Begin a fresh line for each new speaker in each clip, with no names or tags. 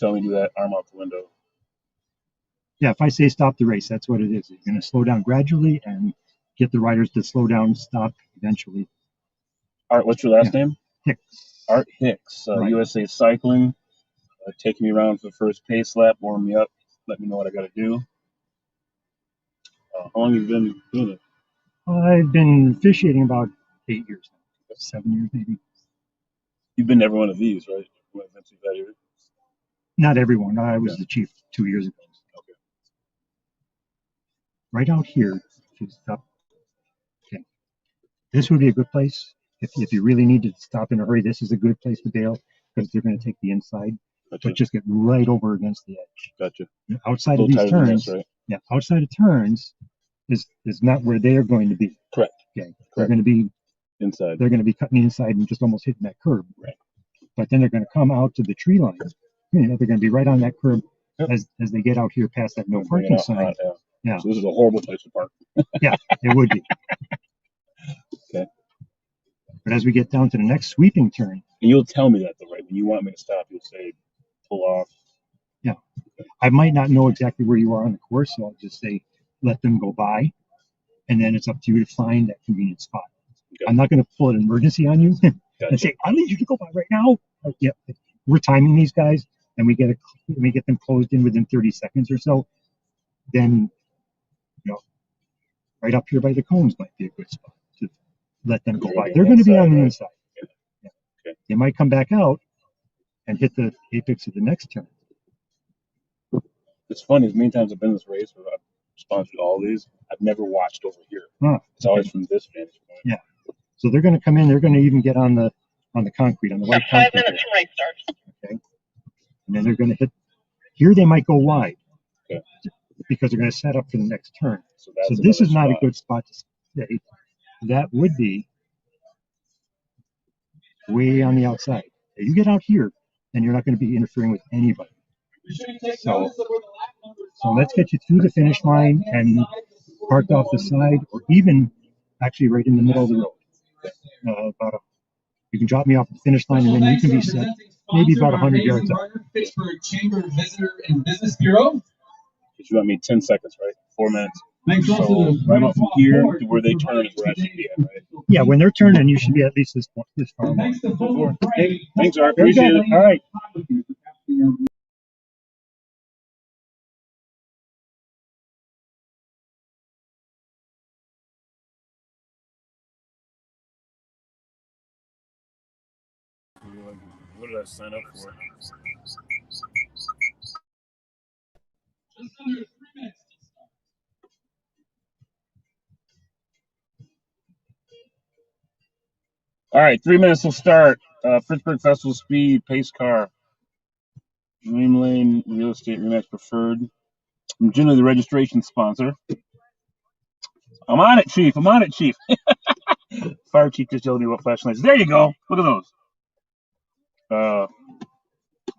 tell me to do that, arm out the window.
Yeah, if I say stop the race, that's what it is. You're going to slow down gradually and get the riders to slow down, stop eventually.
Art, what's your last name?
Hicks.
Art Hicks,
Right.
USA Cycling, taking me around for the first pace lap, warm me up, let me know what I got to do. How long have you been doing it?
I've been officiating about 8 years now, 7 years maybe.
You've been to every one of these, right?
Not everyone. I was the chief 2 years ago.
Okay.
Right out here, if you stop. Okay. This would be a good place. If you really need to stop in a hurry, this is a good place to bail because they're going to take the inside,
Gotcha.
but just get right over against the edge.
Gotcha.
Outside of these turns, right? Yeah, outside of turns is not where they are going to be.
Correct.
Okay. Correct. They're going to be inside. They're going to be cutting the inside and just almost hitting that curb.
Right.
But then they're going to come out to the tree line. They're going to be right on that curb as they get out here past that no parking sign. Yeah.
So this is a horrible place to park.
Yeah, it would be.
Okay.
But as we get down to the next sweeping turn,
and you'll tell me that though, right? When you want me to stop, you'll say, pull off.
Yeah. Okay. I might not know exactly where you are on the course, so I'll just say, let them go by. And then it's up to you to find that convenient spot. Okay. I'm not going to pull an emergency on you and say, I need you to go by right now. Yeah. We're timing these guys and we get them closed in within 30 seconds or so. Then, right up here by the cones might be a good spot to let them go by. They're going to be on the inside. Yeah. Okay. They might come back out and hit the apex of the next turn.
It's funny, as many times I've been in this race where I've sponsored all these, I've never watched over here. It's always from this vantage point.
Yeah. So they're going to come in. They're going to even get on the concrete, on the white concrete.
5 minutes from race start.
Okay. And then they're going to hit. Here they might go wide.
Okay.
Because they're going to set up for the next turn. So this is not a good spot to stay. That would be way on the outside. You get out here, and you're not going to be interfering with anybody. So let's get you through the finish line and parked off the side, or even actually right in the middle of the road. You can drop me off at the finish line, and then you can be set maybe about 100 yards out.
Fitchburg Chamber Visitor and Business Bureau.
You got me 10 seconds, right? 4 minutes.
Thanks
so right off from here to where they turn is where I should be at, right?
Yeah, when they're turning, you should be at least this far away.
Okay. Thanks, Art. Appreciate it.
All right.
What did I sign up for? All right, 3 minutes will start. Fitchburg Festival Speed, pace car. Dream Lane, Real Estate, Remax Preferred. I'm generally the registration sponsor. I'm on it, Chief. I'm on it, Chief. Fire Chief just yelled at me about flashlights. There you go. Look at those.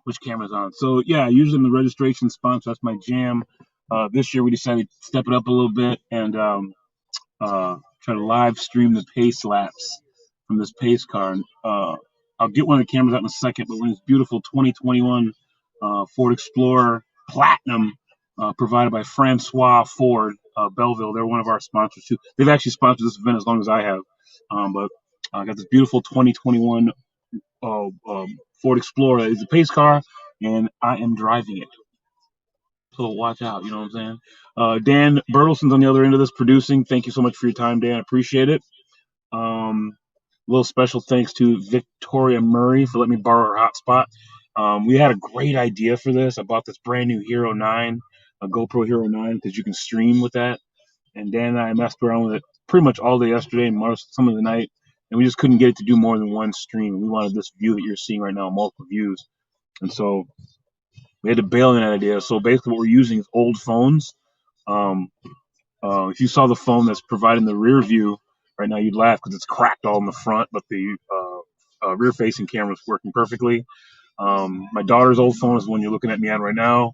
Which camera's on? So, yeah, usually I'm the registration sponsor. That's my jam. This year we decided to step it up a little bit and try to live stream the pace laps from this pace car. I'll get one of the cameras out in a second, but we're in this beautiful 2021 Ford Explorer Platinum provided by Francois Ford, Belleville. They're one of our sponsors, too. They've actually sponsored this event as long as I have. But I got this beautiful 2021 Ford Explorer. It's a pace car, and I am driving it. So watch out, you know what I'm saying? Dan Bertelson's on the other end of this producing. Thank you so much for your time, Dan. I appreciate it. Little special thanks to Victoria Murray for letting me borrow her hotspot. We had a great idea for this. I bought this brand new Hero 9, a GoPro Hero 9, because you can stream with that. And Dan and I messed around with it pretty much all day yesterday and some of the night, and we just couldn't get it to do more than one stream. We wanted this view that you're seeing right now, multiple views. And so we had to bail on that idea. So basically what we're using is old phones. If you saw the phone that's providing the rear view right now, you'd laugh because it's cracked all in the front, but the rear-facing camera is working perfectly. My daughter's old phone is the one you're looking at me on right now.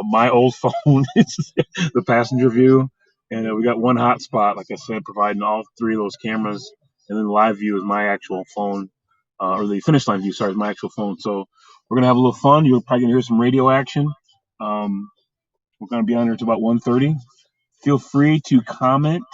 My old phone is the passenger view. And we got one hotspot, like I said, providing all three of those cameras. And then the live view is my actual phone, or the finish line view, sorry, is my actual phone. So We're gonna have a little fun. You're probably gonna hear some radio action. We're gonna be on here until about 1:30. Feel free to comment.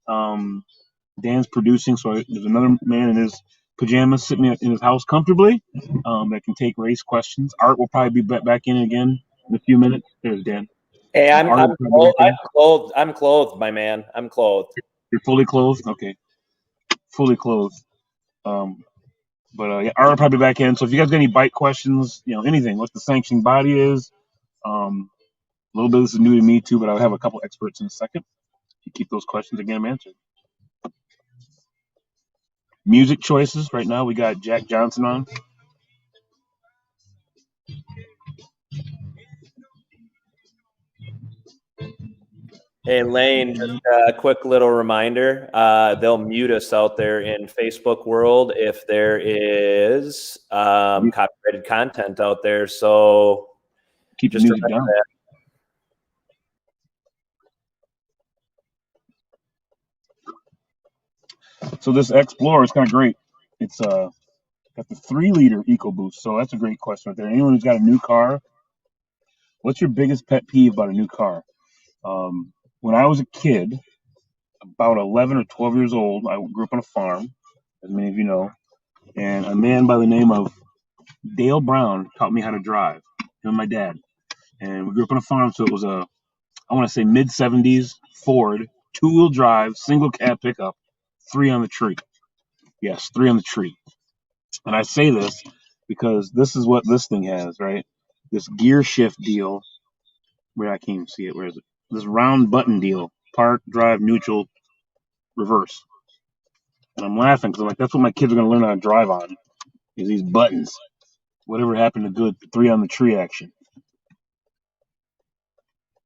Dan's producing, so there's another man in his pajamas sitting in his house comfortably that can take race questions. Art will probably be back in again in a few minutes. There's Dan.
Hey, I'm
Art will probably
clothed.
be back in.
I'm clothed. I'm clothed, my man. I'm clothed.
You're fully clothed? Okay. Fully clothed. Yeah, Art will probably be back in. So if you guys got any bike questions, anything, what the sanctioning body is, a little bit of this is new to me too, but I'll have a couple experts in a second to keep those questions and get them answered. Music choices. Right now we got Jack Johnson on.
Hey, Lane, just a quick little reminder. They'll mute us out there in Facebook world if there is copyrighted content out there. So
Keep the
just
music down.
that.
So this Explorer is kind of great. It's got the 3-liter EcoBoost. So that's a great question right there. Anyone who's got a new car, what's your biggest pet peeve about a new car? When I was a kid, about 11 or 12 years old, I grew up on a farm, as many of you know, and a man by the name of Dale Brown taught me how to drive, him and my dad. And we grew up on a farm, so it was I want to say mid-70s Ford, 2-wheel drive, single cab pickup, 3 on the tree. Yes, 3 on the tree. And I say this because this is what this thing has, right? This gear shift deal, where I can't even see it. Where is it? This round button deal, park, drive, neutral, reverse. And I'm laughing because I'm like, that's what my kids are going to learn how to drive on, is these buttons. Whatever happened to good 3 on the tree action?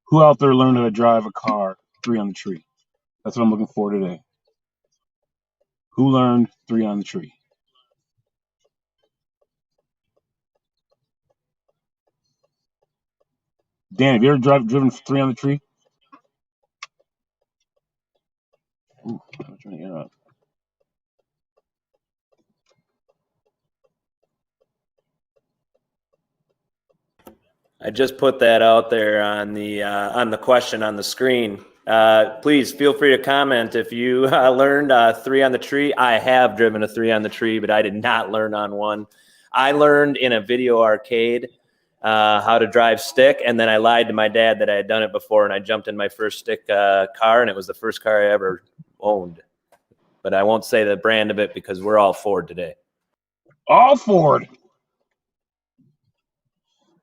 Who out there learned how to drive a car 3 on the tree? That's what I'm looking for today. Who learned 3 on the tree? Dan, have you ever driven 3 on the tree? Ooh, I'm trying to interrupt.
I just put that out there on the question on the screen. Please feel free to comment if you learned 3 on the tree. I have driven a 3 on the tree, but I did not learn on one. I learned in a video arcade how to drive stick, and then I lied to my dad that I had done it before, and I jumped in my first stick car, and it was the first car I ever owned. But I won't say the brand of it because we're all Ford today.
All Ford.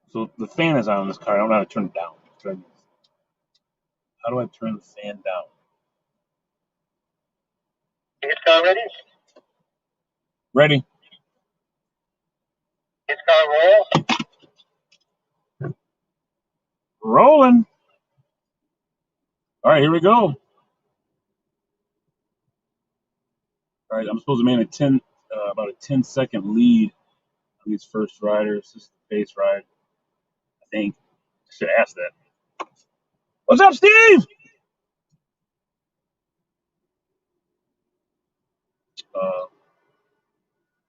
So the fan is on in this car. I don't know how to turn it down. How do I turn the fan down?
Is car ready?
Ready?
Is car roll?
Rolling. All right, here we go. All right, I'm supposed to maintain about a 10-second lead on these first riders. This is the pace ride, I think. I should ask that. What's up, Steve?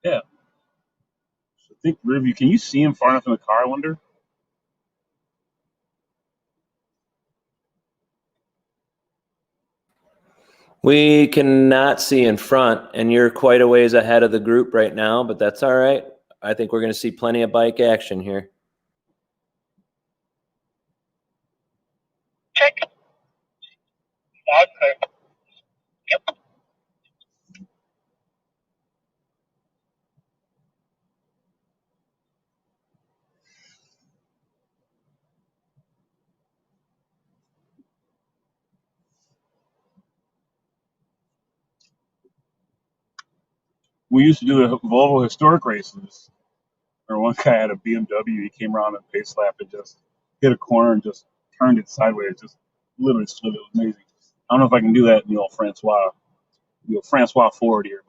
Yeah. So I think rear view. Can you see him far enough in the car, I wonder?
We cannot see in front, and you're quite a ways ahead of the group right now, but that's all right. I think we're going to see plenty of bike action here.
Check. Okay. Yep.
We used to do the Volvo historic races, where one guy had a BMW. He came around and pace lap and just hit a corner and just turned it sideways. Just literally slid. It was amazing. I don't know if I can do that in the old Francois Ford here,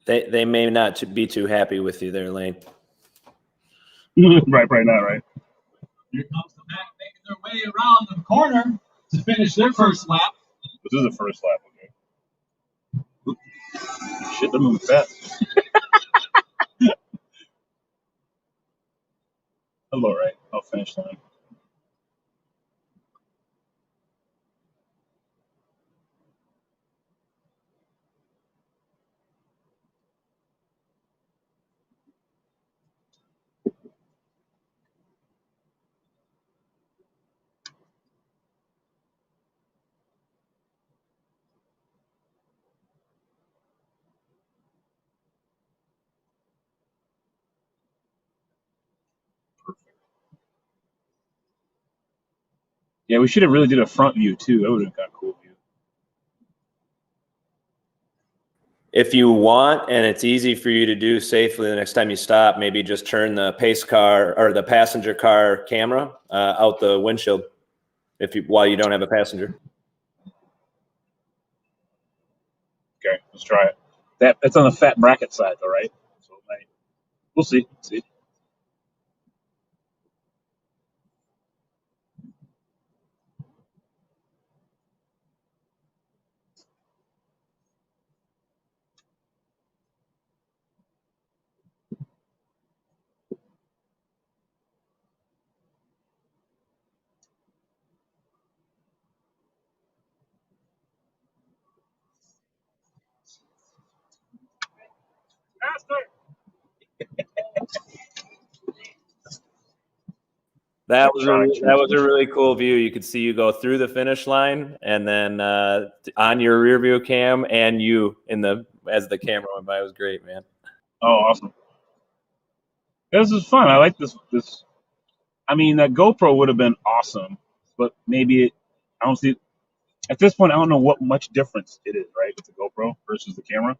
but
They may not be too happy with you there, Lane.
right now, right?
Here comes the pack making their way around the corner to finish their first lap.
This is the first lap, okay. Shit, they're moving fast. Hello, right? Oh, finish line. Yeah, we should have really did a front view too. That would have got a cool view.
If you want, and it's easy for you to do safely the next time you stop, maybe just turn the pace car or the passenger car camera out the windshield while you don't have a passenger.
Okay, let's try it. That's on the fat bracket side, though, right? So we'll see. See.
That was a really cool view. You could see you go through the finish line, and then on your rear view cam, and you as the camera went by. It was great, man.
Oh, awesome! This is fun. I like this. I mean, that GoPro would have been awesome, but maybe I don't see. At this point, I don't know what much difference it is, right, with the GoPro versus the camera.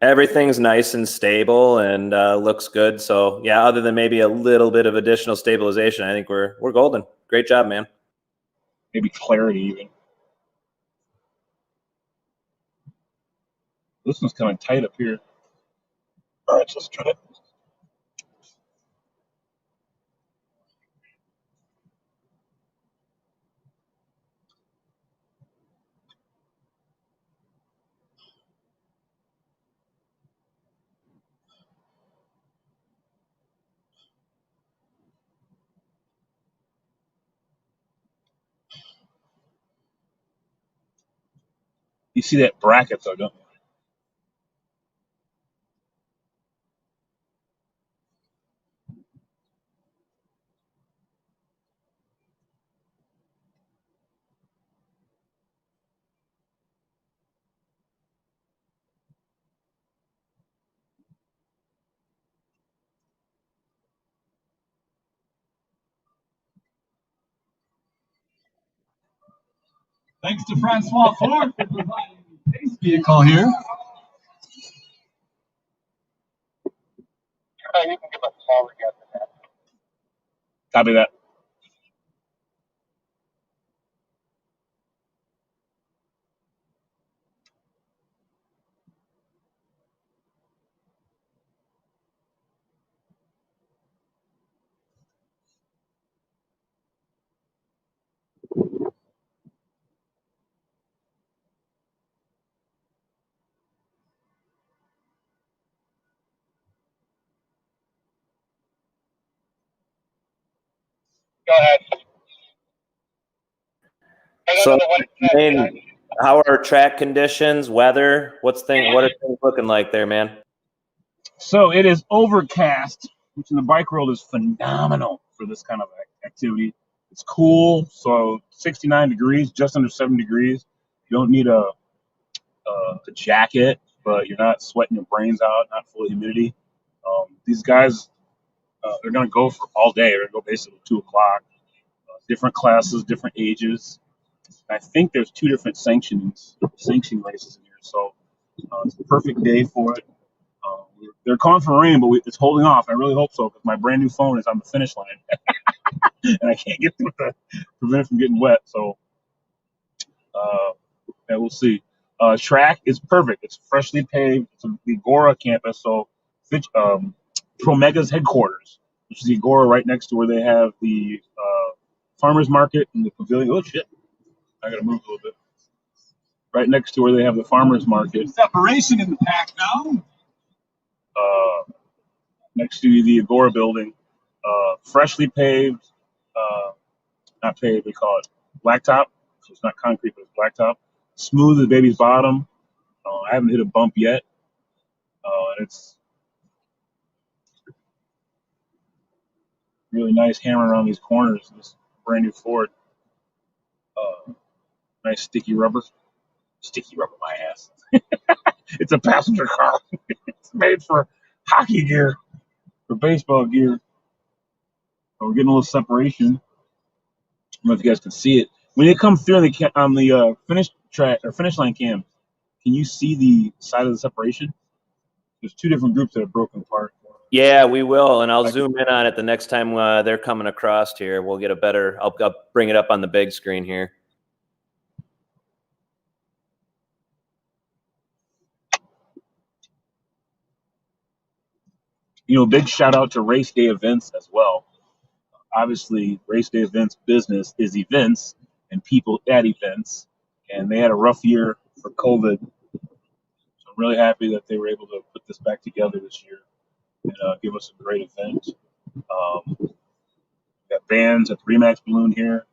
Everything's nice and stable and looks good. So yeah, other than maybe a little bit of additional stabilization, I think we're golden. Great job, man.
Maybe clarity even. This one's kind of tight up here. All right, so let's try it. You see that bracket, though, don't you?
Thanks to Francois Ford for providing the pace vehicle here.
You can give us a call again for that.
Copy that.
Go ahead.
So, how are track conditions, weather? What are things looking like there, man?
So it is overcast, which in the bike world is phenomenal for this kind of activity. It's cool, so 69 degrees, just under 7 degrees. You don't need a jacket, but you're not sweating your brains out, not full of humidity. These guys, they're going to go for all day. They're going to go basically 2 o'clock. Different classes, different ages. I think there's 2 different sanctioning races in here, so it's the perfect day for it. They're calling for rain, but it's holding off. I really hope so because my brand new phone is on the finish line, and I can't get through to prevent it from getting wet. So, yeah, we'll see. Track is perfect. It's freshly paved. It's the Agora campus, so Promega's headquarters, which is the Agora right next to where they have the farmers market and the pavilion. Oh shit! I gotta move a little bit. Right next to where they have the farmers market.
Separation in the pack now.
Next to the Agora building. freshly paved, not paved, they call it blacktop. So it's not concrete, but it's blacktop. Smooth as baby's bottom. I haven't hit a bump yet. And it's really nice hammer around these corners. This brand new Ford. Nice sticky rubber. Sticky rubber, my ass. It's a passenger car. It's made for hockey gear, for baseball gear. We're getting a little separation. I don't know if you guys can see it. When you come through on the finish track or finish line cam, can you see the side of the separation? There's two different groups that are broken apart.
Yeah, we will, and I'll zoom in on it the next time they're coming across here. We'll get a better. I'll bring it up on the big screen here.
Big shout out to race day events as well. Obviously, race day events business is events and people at events, and they had a rough year for COVID. So I'm really happy that they were able to put this back together this year and give us a great event. We got bands at the Remax Balloon here.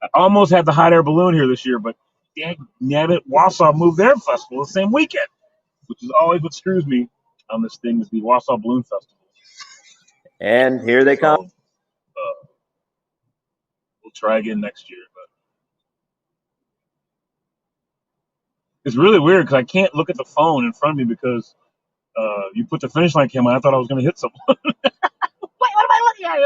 I almost had the hot air balloon here this year, but dang nabbit, Wausau moved their festival the same weekend, which is always what screws me on this thing is the Wausau Balloon Festival.
And here they come.
We'll try again next year, but it's really weird because I can't look at the phone in front of me because you put the finish line cam on. I thought I was going to hit someone. Wait, what am I looking at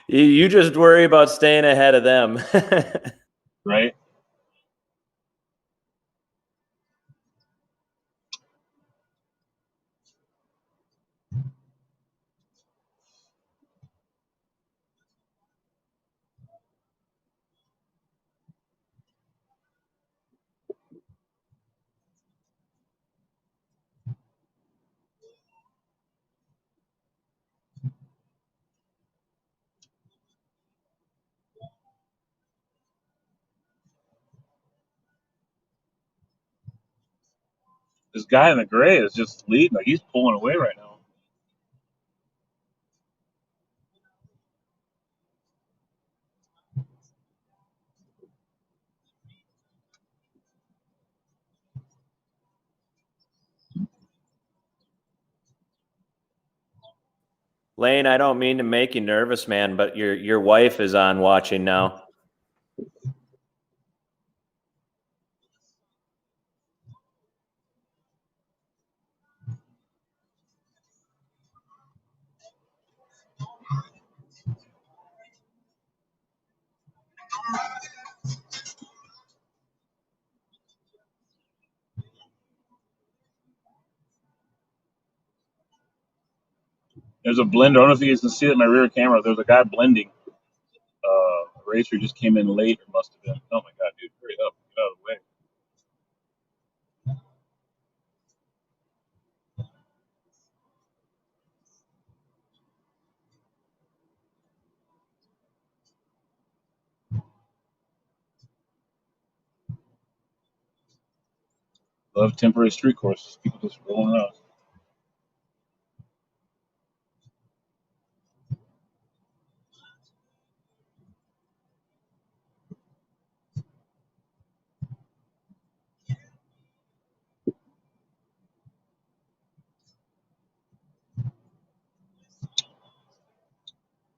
here?
You just worry about staying ahead of them.
Right? This guy in the gray is just leading. Like he's pulling away right now.
Lane, I don't mean to make you nervous, man, but your wife is on watching now.
There's a blender. I don't know if you guys can see it in my rear camera. There's a guy blending. A racer just came in late, or must have been. Oh my god, dude, hurry up! Get out of the way. Love temporary street courses. People just rolling around.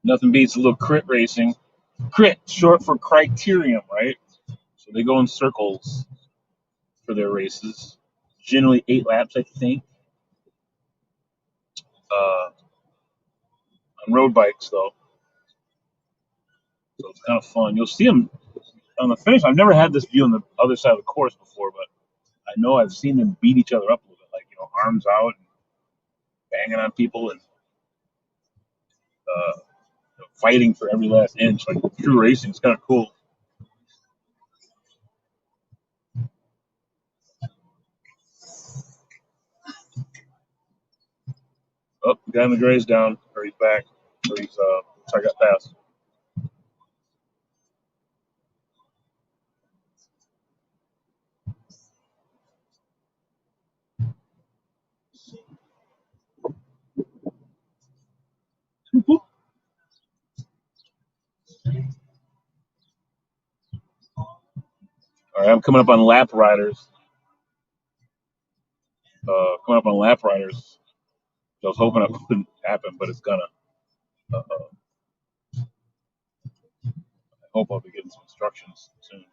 Nothing beats a little crit racing. Crit, short for criterium, right? So they go in circles for their races. Generally 8 laps, I think. On road bikes, though. So it's kind of fun. You'll see them on the finish. I've never had this view on the other side of the course before, but I know I've seen them beat each other up a little bit, like, arms out and banging on people and fighting for every last inch. Like true racing. It's kind of cool. Oh, the guy in the gray's down, or he's back, or he's I got past. All right, I'm coming up on lap riders. Coming up on lap riders. I was hoping it wouldn't happen, but it's gonna. I hope I'll be getting some instructions soon.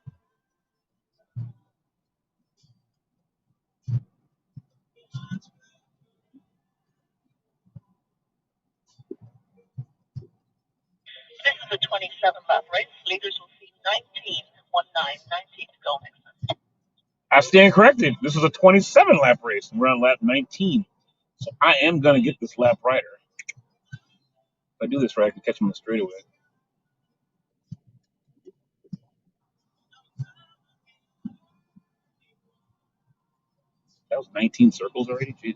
This is a 27 lap race. Leaders will see 19 to go next.
I stand corrected. This is a 27 lap race, and we're on lap 19. So I am gonna get this lap rider. If I do this right, I can catch him on the straightaway. That was 19 circles already? Jeez.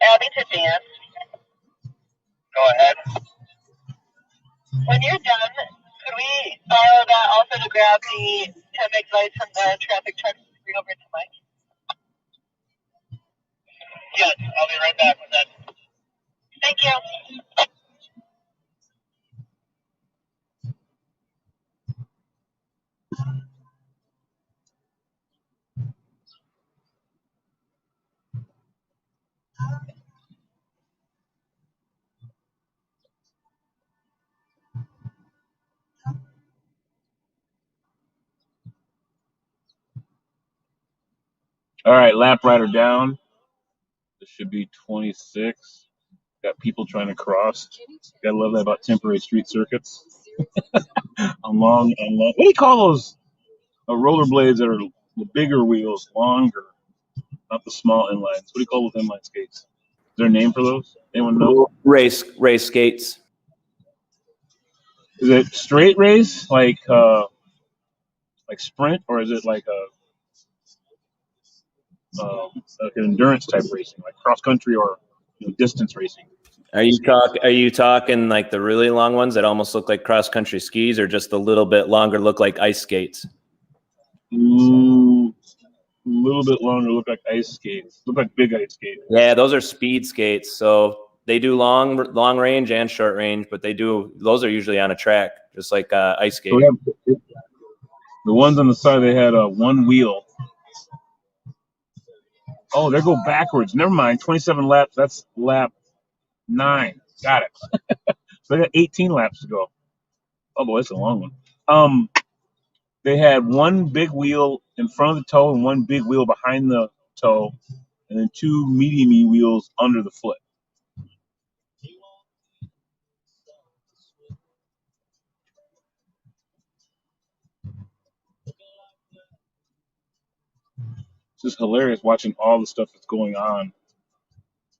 Abby to Dan. Go ahead. When you're done, could we borrow that also to grab the 10 lights from the traffic truck and bring over to Mike? Yes, I'll be right back with that. Thank you.
All right, lap rider down. This should be 26. Got people trying to cross. Gotta love that about temporary street circuits. on long. What do you call those rollerblades that are the bigger wheels, longer, not the small inlines? What do you call those inline skates? Is there a name for those? Anyone know?
Race skates.
Is it straight race like sprint, or is it like like an endurance type racing, like cross country or distance racing?
Are you talking like the really long ones that almost look like cross country skis, or just the little bit longer look like ice skates?
Ooh, a little bit longer, look like ice skates. Look like big ice skates.
Yeah, those are speed skates. So they do long range and short range, but those are usually on a track, just like ice skating.
So the ones on the side, they had one wheel. Oh, they go backwards. Never mind. 27 laps. That's lap 9. Got it. So they got 18 laps to go. Oh boy, it's a long one. They had one big wheel in front of the toe and one big wheel behind the toe, and then 2 medium-y wheels under the foot. It's just hilarious watching all the stuff that's going on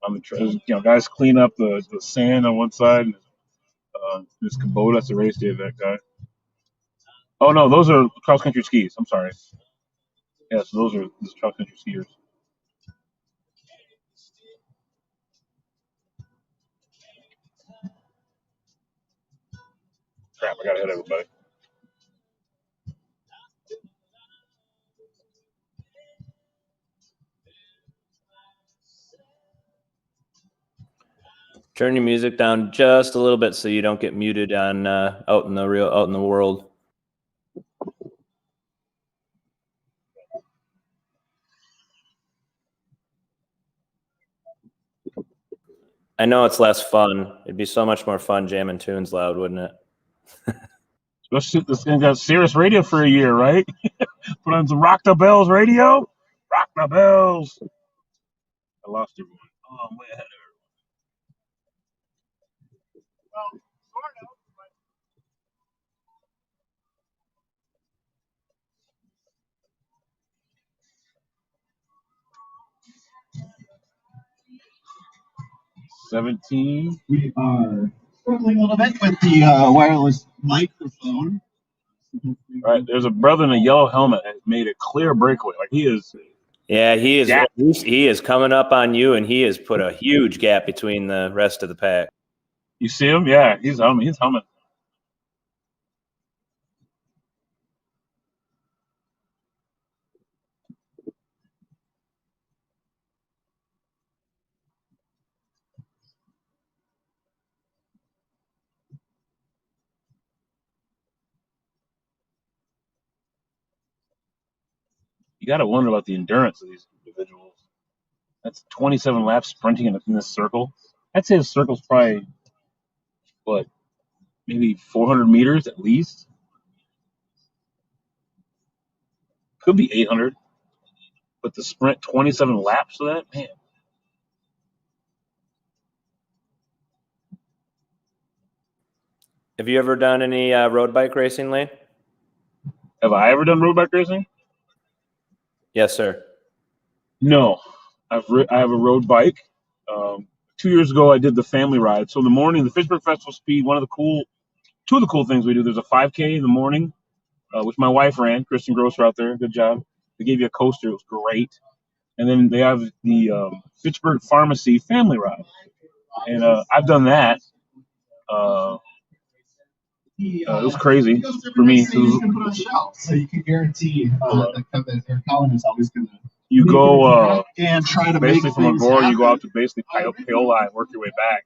the trail. Guys clean up the sand on one side. This Kubota, that's the race day of that guy. Oh no, those are cross country skis. I'm sorry. Yeah, so those are cross country skiers. Crap, I gotta hit everybody.
Turn your music down just a little bit so you don't get muted on out in the world. I know it's less fun. It'd be so much more fun jamming tunes loud, wouldn't it?
Especially this thing got Sirius Radio for a year, right? Put on some Rock the Bells radio. Rock the Bells. I lost everyone. Oh, I'm way ahead of everyone. Well, sort of. 17.
We are struggling a little bit with the wireless microphone.
All right, there's a brother in a yellow helmet that made a clear breakaway. Like he is.
Yeah, he is.
Yeah.
He is coming up on you, and he has put a huge gap between the rest of the pack.
You see him? Yeah, he's humming. He's humming. got to wonder about the endurance of these individuals. That's 27 laps sprinting in this circle. I'd say the circle's probably, what, maybe 400 meters at least? Could be 800. But the sprint 27 laps of that, man.
Have you ever done any road bike racing, Lane?
Have I ever done road bike racing?
Yes, sir.
No. I have a road bike. 2 years ago, I did the family ride. So in the morning, the Fitchburg Festival Speed, two of the cool things we do, there's a 5K in the morning, which my wife ran, Kristen Grosser out there. Good job. They gave you a coaster. It was great. And then they have the Fitchburg Pharmacy family ride. And I've done that. It was crazy for me.
So you can put on shelf, so you can guarantee that Colin is always going to.
You go
and try to
basically
make
from
things
Agoura, you go
happen.
out to basically Paola and work your way back.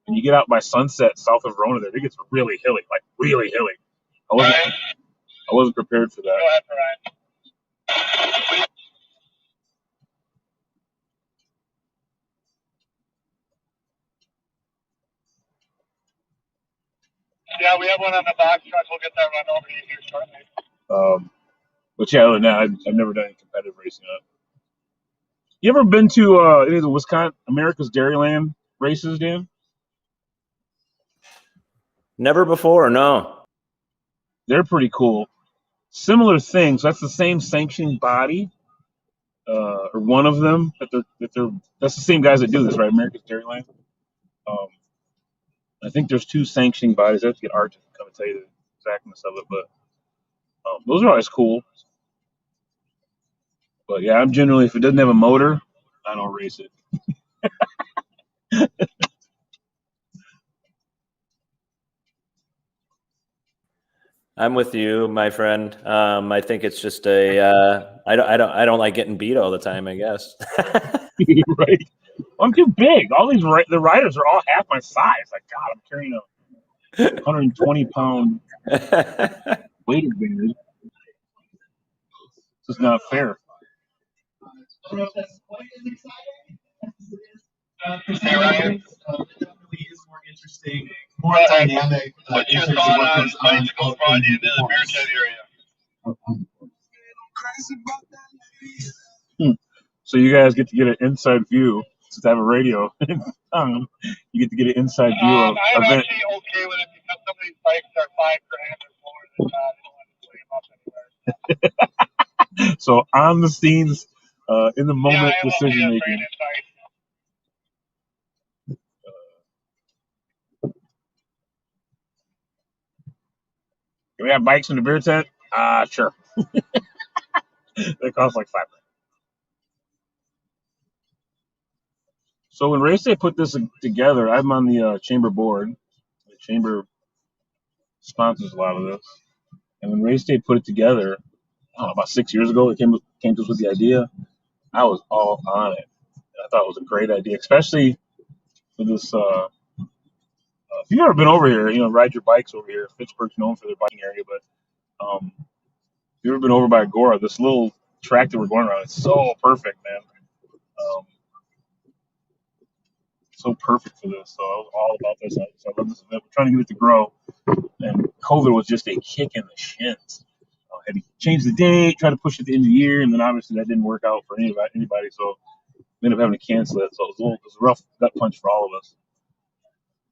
And you get out by Sunset, south of Verona there. It gets really hilly, like really hilly. I wasn't prepared for that.
Yeah, we have one on the box truck. We'll get that run over to you here shortly.
But yeah, other than that, I've never done any competitive racing. You ever been to any of the Wisconsin America's Dairyland races, Dan?
Never before, no.
They're pretty cool. Similar things. That's the same sanctioning body, or one of them. That's the same guys that do this, right? America's Dairyland. I think there's two sanctioning bodies. I have to get Art to come and tell you the exactness of it, but those are always cool. But yeah, I'm generally, if it doesn't have a motor, I don't race it.
I'm with you, my friend. I think it's just I don't like getting beat all the time, I guess.
Right? I'm too big. All these the riders are all half my size. Like, God, I'm carrying a 120-pound weight advantage. It's just not fair.
Hey, Ryan. It definitely is more interesting, more dynamic.
What's your thought on bicycles brought into the Bearcat area?
So you guys get to get an inside view. Since I have a radio, you get to get an inside view of
I'm
event.
actually okay with it because some of these bikes are $5,000 or more than they don't have to worry about anywhere.
So on the scenes, in the moment decision making. Do we have bikes in the beer tent? Sure. They cost like $5. So when Race Day put this together, I'm on the chamber board. The chamber sponsors a lot of this. And when Race Day put it together, I don't know, about 6 years ago, it came to us with the idea. I was all on it. I thought it was a great idea, especially for this. If you've ever been over here, ride your bikes over here. Fitchburg's known for their biking area, but if you've ever been over by Agoura, this little track that we're going around, it's so perfect, man. So perfect for this. So I was all about this. I love this event. We're trying to get it to grow, and COVID was just a kick in the shins. I had to change the date, try to push it at the end of the year, and then obviously that didn't work out for anybody. So we ended up having to cancel it. So it was a rough gut punch for all of us.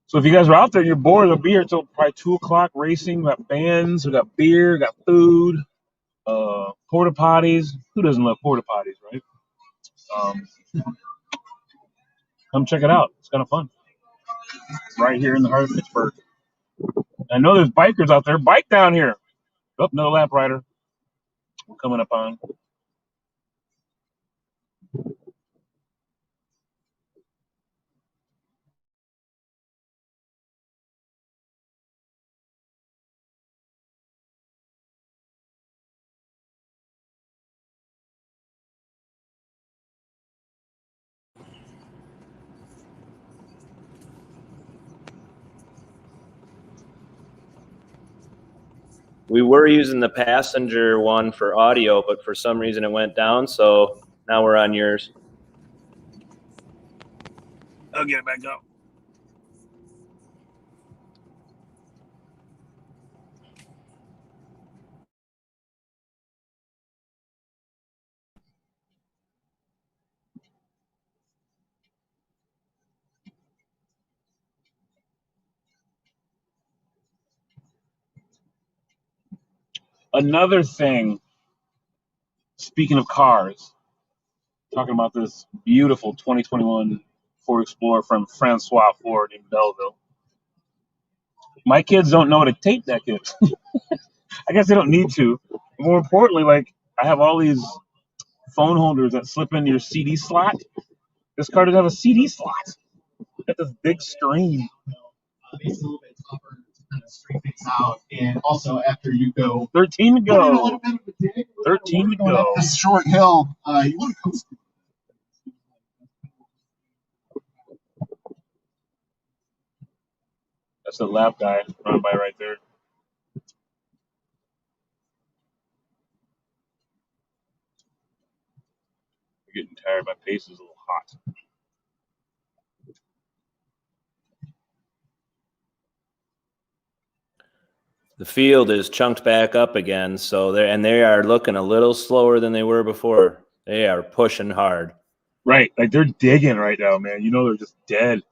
So if you guys are out there and you're bored, it'll be here until probably 2 o'clock racing. We got bands, we got beer, we got food, porta potties. Who doesn't love porta potties, right? Come check it out. It's kind of fun. Right here in the heart of Fitchburg. I know there's bikers out there. Bike down here. Oh, another lap rider. We're coming up on.
We were using the passenger one for audio, but for some reason it went down. So now we're on yours.
I'll get it back up. Another thing, speaking of cars, talking about this beautiful 2021 Ford Explorer from Francois Ford in Belleville. My kids don't know how to tape that kid. I guess they don't need to. More importantly, like, I have all these phone holders that slip into your CD slot. This car doesn't have a CD slot. It's got this big screen.
It's a little bit tougher to kind of straighten things out. And also, after you go
13 to
put in a
go.
little bit of a dig,
13 to
going up
go.
this short hill, you want to coast.
That's the lap guy running by right there. I'm getting tired. My pace is a little hot.
The field is chunked back up again, so they are looking a little slower than they were before. They are pushing hard.
Right, like they're digging right now, man. You know they're just dead.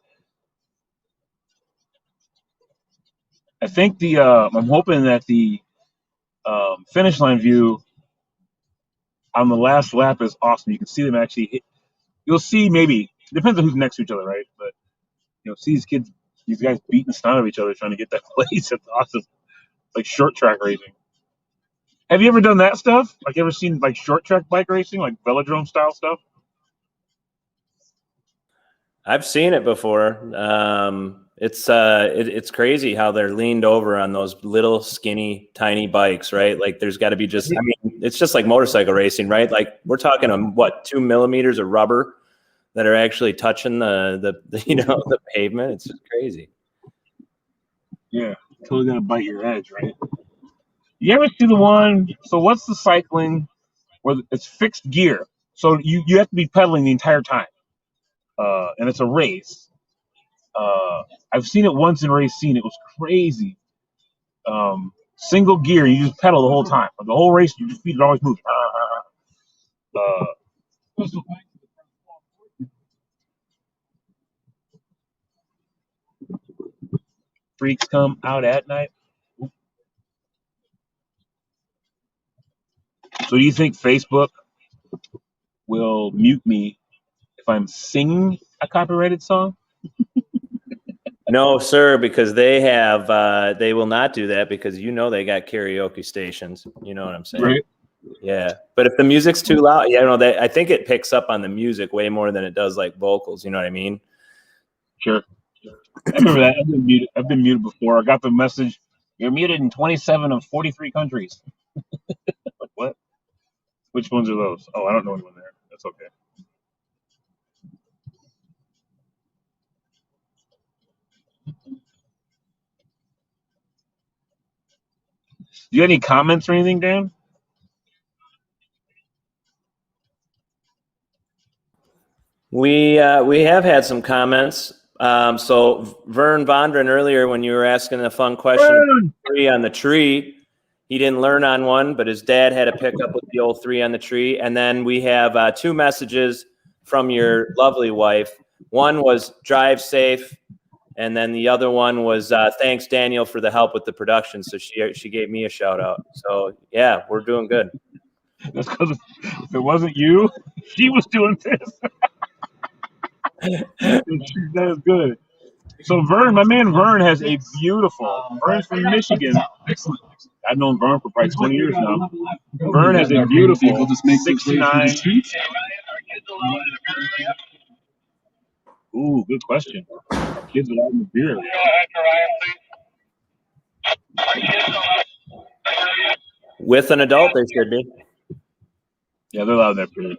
I think I'm hoping that the finish line view on the last lap is awesome. You can see them actually hit. You'll see maybe, depends on who's next to each other, right? But see these guys beating the snot out of each other trying to get that place. That's awesome. Like short track racing. Have you ever done that stuff? Like, ever seen like short track bike racing, like velodrome style stuff?
I've seen it before. It's crazy how they're leaned over on those little skinny tiny bikes, right? Like there's got to be just, I mean, it's just like motorcycle racing, right? Like we're talking what, 2 millimeters of rubber that are actually touching the the pavement. It's just crazy.
Yeah, totally gonna bite your edge, right? You ever see the one? So what's the cycling where it's fixed gear? So you have to be pedaling the entire time, and it's a race. I've seen it once in Racine. It was crazy. Single gear, you just pedal the whole time. The whole race, your feet are always moving. Freaks come out at night. So do you think Facebook will mute me if I'm singing a copyrighted song?
No, sir, because they will not do that because they got karaoke stations. You know what I'm saying?
Right.
Yeah, but if the music's too loud, I think it picks up on the music way more than it does like vocals. You know what I mean?
Sure. I remember that. I've been muted before. I got the message, you're muted in 27 of 43 countries. Like, what? Which ones are those? Oh, I don't know anyone there. That's okay. Do you have any comments or anything, Dan?
We have had some comments. So Vern Vondren earlier, when you were asking a fun question about 3 on the tree, he didn't learn on one, but his dad had a pickup with the old 3 on the tree. And then we have 2 messages from your lovely wife. One was drive safe, and then the other one was thanks Daniel for the help with the production. So she gave me a shout out. So yeah, we're doing good.
That's because if it wasn't you, she was doing this. That is good. So Vern, my man Vern has a beautiful. Vern's from Michigan.
Excellent.
I've known Vern for probably 20 years now. Vern has a beautiful 6'9". Ooh, good question. Our kids are out in the beer.
With an adult, they should be.
Yeah, they're allowed in their beer.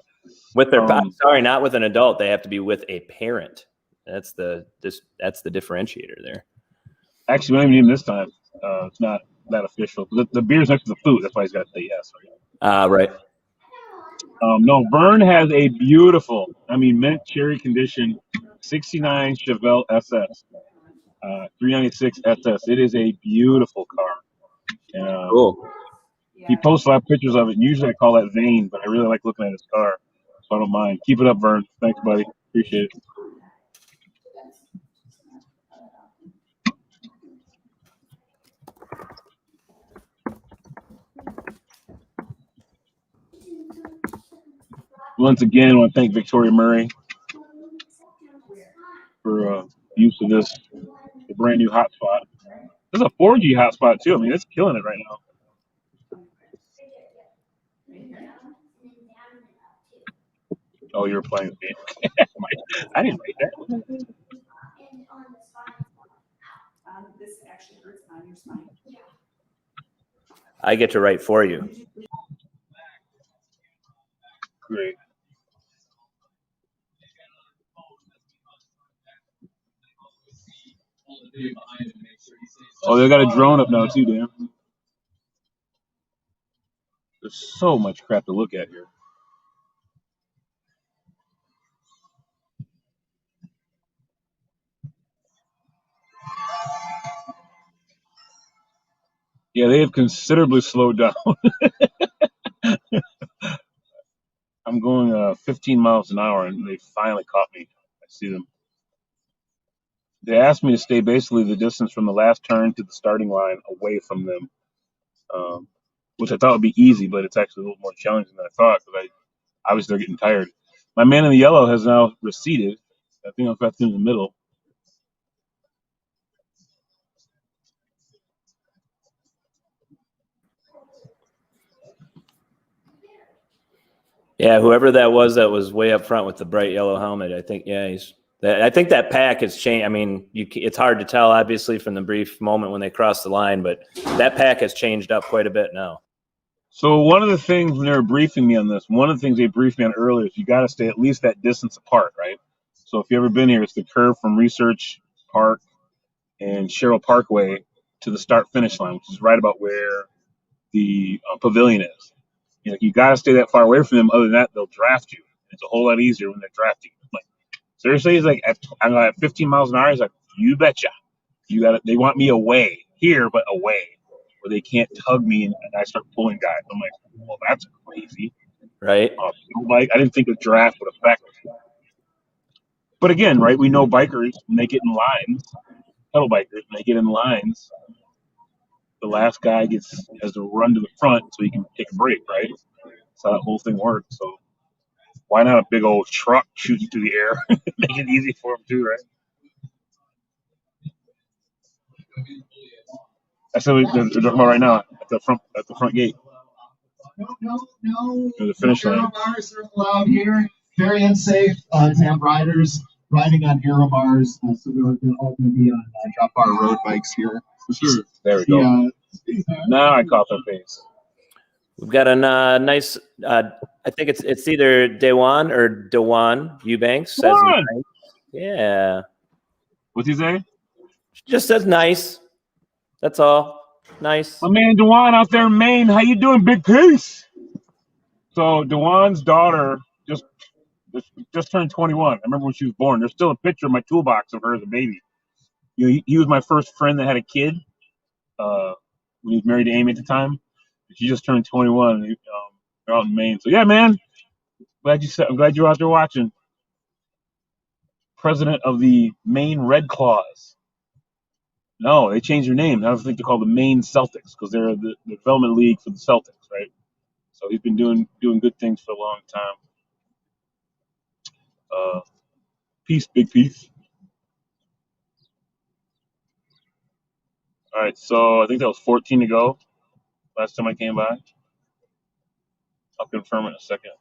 With their, I'm sorry, not with an adult. They have to be with a parent. That's the differentiator there.
Actually, we don't even need them this time. It's not that official. The beer's next to the food. That's why he's got to say yes.
Right.
No, Vern has a beautiful, mint cherry condition, 69 Chevelle SS, 396 SS. It is a beautiful car. And,
Cool.
he posts a lot of pictures of it. And usually I call that vain, but I really like looking at his car, so I don't mind. Keep it up, Vern. Thanks, buddy. Appreciate it. Once again, I want to thank Victoria Murray for use of the brand new hotspot. This is a 4G hotspot too. It's killing it right now. Oh, you were playing with me. I didn't write that.
This actually hurts on your spine.
I get to write for you.
Great. Oh, they got a drone up now too, Dan. There's so much crap to look at here. Yeah, they have considerably slowed down. I'm going 15 miles an hour, and they finally caught me. I see them. They asked me to stay basically the distance from the last turn to the starting line away from them, which I thought would be easy, but it's actually a little more challenging than I thought because obviously they're getting tired. My man in the yellow has now receded. I think I've got them in the middle.
Yeah, whoever that was way up front with the bright yellow helmet. I think, I think that pack has changed. It's hard to tell, obviously, from the brief moment when they crossed the line, but that pack has changed up quite a bit now.
So one of the things when they were briefing me on this, one of the things they briefed me on earlier is you got to stay at least that distance apart, right? So if you've ever been here, it's the curve from Research Park and Sherrill Parkway to the start-finish line, which is right about where the pavilion is. You got to stay that far away from them. Other than that, they'll draft you. It's a whole lot easier when they're drafting you. Like, seriously, he's like, I'm at 15 miles an hour. He's like, you betcha. They want me away here, but away where they can't tug me and I start pulling guys. I'm like, well, that's crazy.
Right.
I didn't think the draft would affect it. But again, right, we know bikers, when they get in lines, pedal bikers, when they get in lines, the last guy has to run to the front so he can take a break, right? That's how that whole thing works. So why not a big old truck shooting through the air? Make it easy for them too, right? That's what they're talking about right now at the front gate.
No.
The finish line.
Aero bars are allowed here. Very unsafe to have riders riding on aero bars. So they're all going to be on drop bar road bikes here.
Sure. There we go. Now I caught the pace.
We've got a nice. I think it's either Dewan or Dewan Eubanks. Says nice. Yeah.
What's he say?
Just says nice. That's all. Nice.
My man Dewan out there in Maine. How you doing, big piece? So Dewan's daughter just turned 21. I remember when she was born. There's still a picture in my toolbox of her as a baby. He was my first friend that had a kid when he was married to Amy at the time. She just turned 21. They're out in Maine. So yeah, man. I'm glad you're out there watching. President of the Maine Red Claws. No, they changed their name. I think they're called the Maine Celtics because they're the development league for the Celtics, right? So he's been doing good things for a long time. Peace, big peace. All right, so I think that was 14 to go last time I came by. I'll confirm in a second.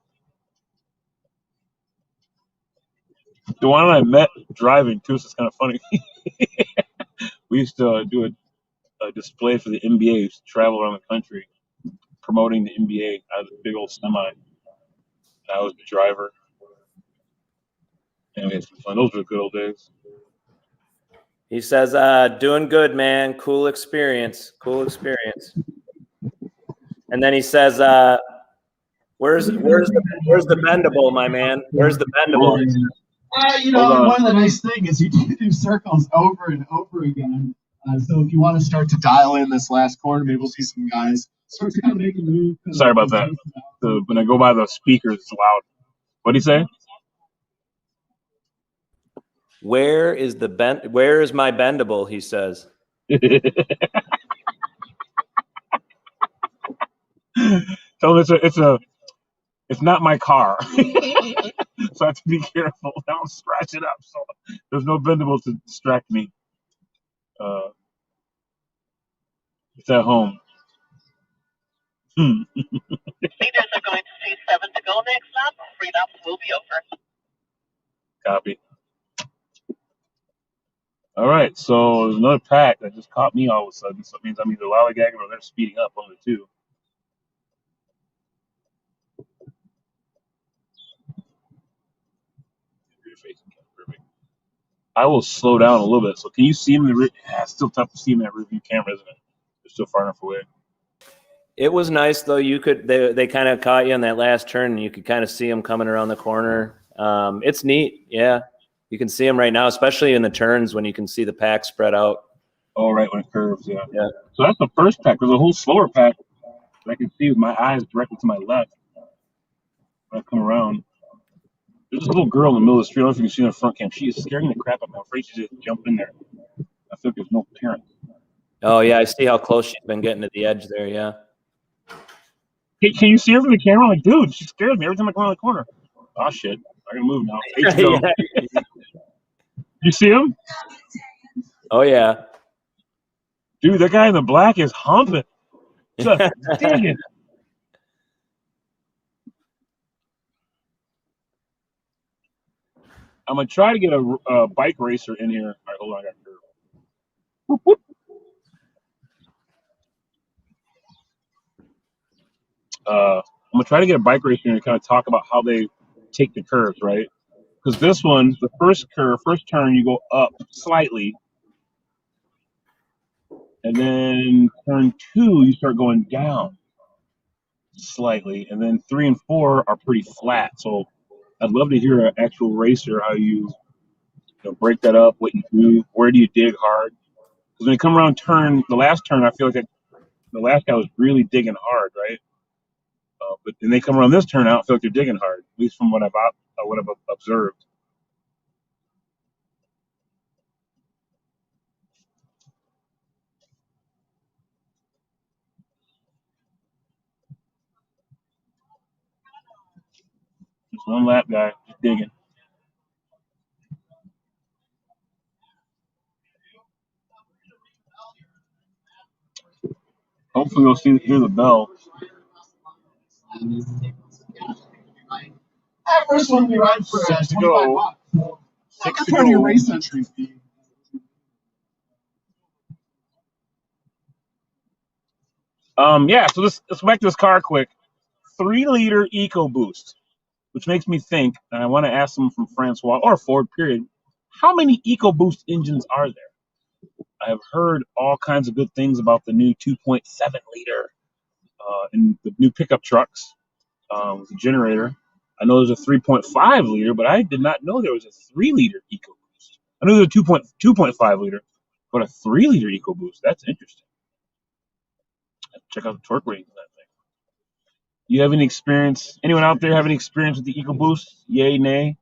Dewan and I met driving too, so it's kind of funny. We used to do a display for the NBA. We used to travel around the country promoting the NBA out of the big old semi. I was the driver. And we had some fun. Those were the good old days.
He says, doing good, man. Cool experience. Cool experience. And then he says, where's the bendable, my man? Where's the bendable?
One of the nice things is you can do circles over and over again. So if you want to start to dial in this last corner, maybe we'll see some guys start to kind of make a move.
Sorry about that. When I go by the speakers, it's loud. What do you say?
Where is my bendable? He says.
Tell him it's not my car. So I have to be careful. I don't scratch it up. So there's no bendable to distract me. It's at home.
Leaders are going to see 7 to go next lap. 3 laps will be over.
Copy. All right, so there's another pack that just caught me all of a sudden. So it means I'm either lollygagging or they're speeding up on the 2. I will slow down a little bit. So can you see him in the it's still tough to see him in that review camera, isn't it? They're still far enough away.
It was nice though. They kind of caught you in that last turn, and you could kind of see them coming around the corner. It's neat, yeah. You can see them right now, especially in the turns when you can see the pack spread out.
Oh, right when it curves, yeah.
Yeah.
So that's the first pack. There's a whole slower pack that I can see with my eyes directly to my left when I come around. There's this little girl in the middle of the street. I don't know if you can see her in the front cam. She is scaring the crap out of me. I'm afraid she just jumped in there. I feel like there's no parent.
Oh yeah, I see how close she's been getting to the edge there. Yeah.
Hey, can you see her from the camera? I'm like, dude, she scares me every time I come around the corner. Oh shit, I gotta move now.
Yeah.
You see him?
Oh yeah.
Dude, that guy in the black is humping. Just digging. I'm gonna try to get a bike racer in here. All right, hold on, I got curve. Whoop, whoop. I'm gonna try to get a bike racer in and kind of talk about how they take the curves, right? Because this one, the first turn, you go up slightly, and then turn 2, you start going down slightly, and then 3 and 4 are pretty flat. So I'd love to hear an actual racer how you break that up, what you do, where do you dig hard? Because when you come around the last turn, I feel like the last guy was really digging hard, right? But then they come around this turn, I don't feel like they're digging hard, at least from what I've observed. Just one lap guy, just digging. Hopefully we'll hear the bell.
That first one we ride for
6 to
25
go.
bucks. So
6
that's
to
part of your
go.
race entry fee.
Yeah, so let's back to this car quick. 3-liter EcoBoost, which makes me think, and I want to ask them from Francois or Ford, period, how many EcoBoost engines are there? I have heard all kinds of good things about the new 2.7-liter in the new pickup trucks with the generator. I know there's a 3.5-liter, but I did not know there was a 3-liter EcoBoost. I know there's a 2.5-liter, but a 3-liter EcoBoost. That's interesting. Check out the torque rating of that thing. You have any experience? Anyone out there have any experience with the EcoBoost? Yay, nay?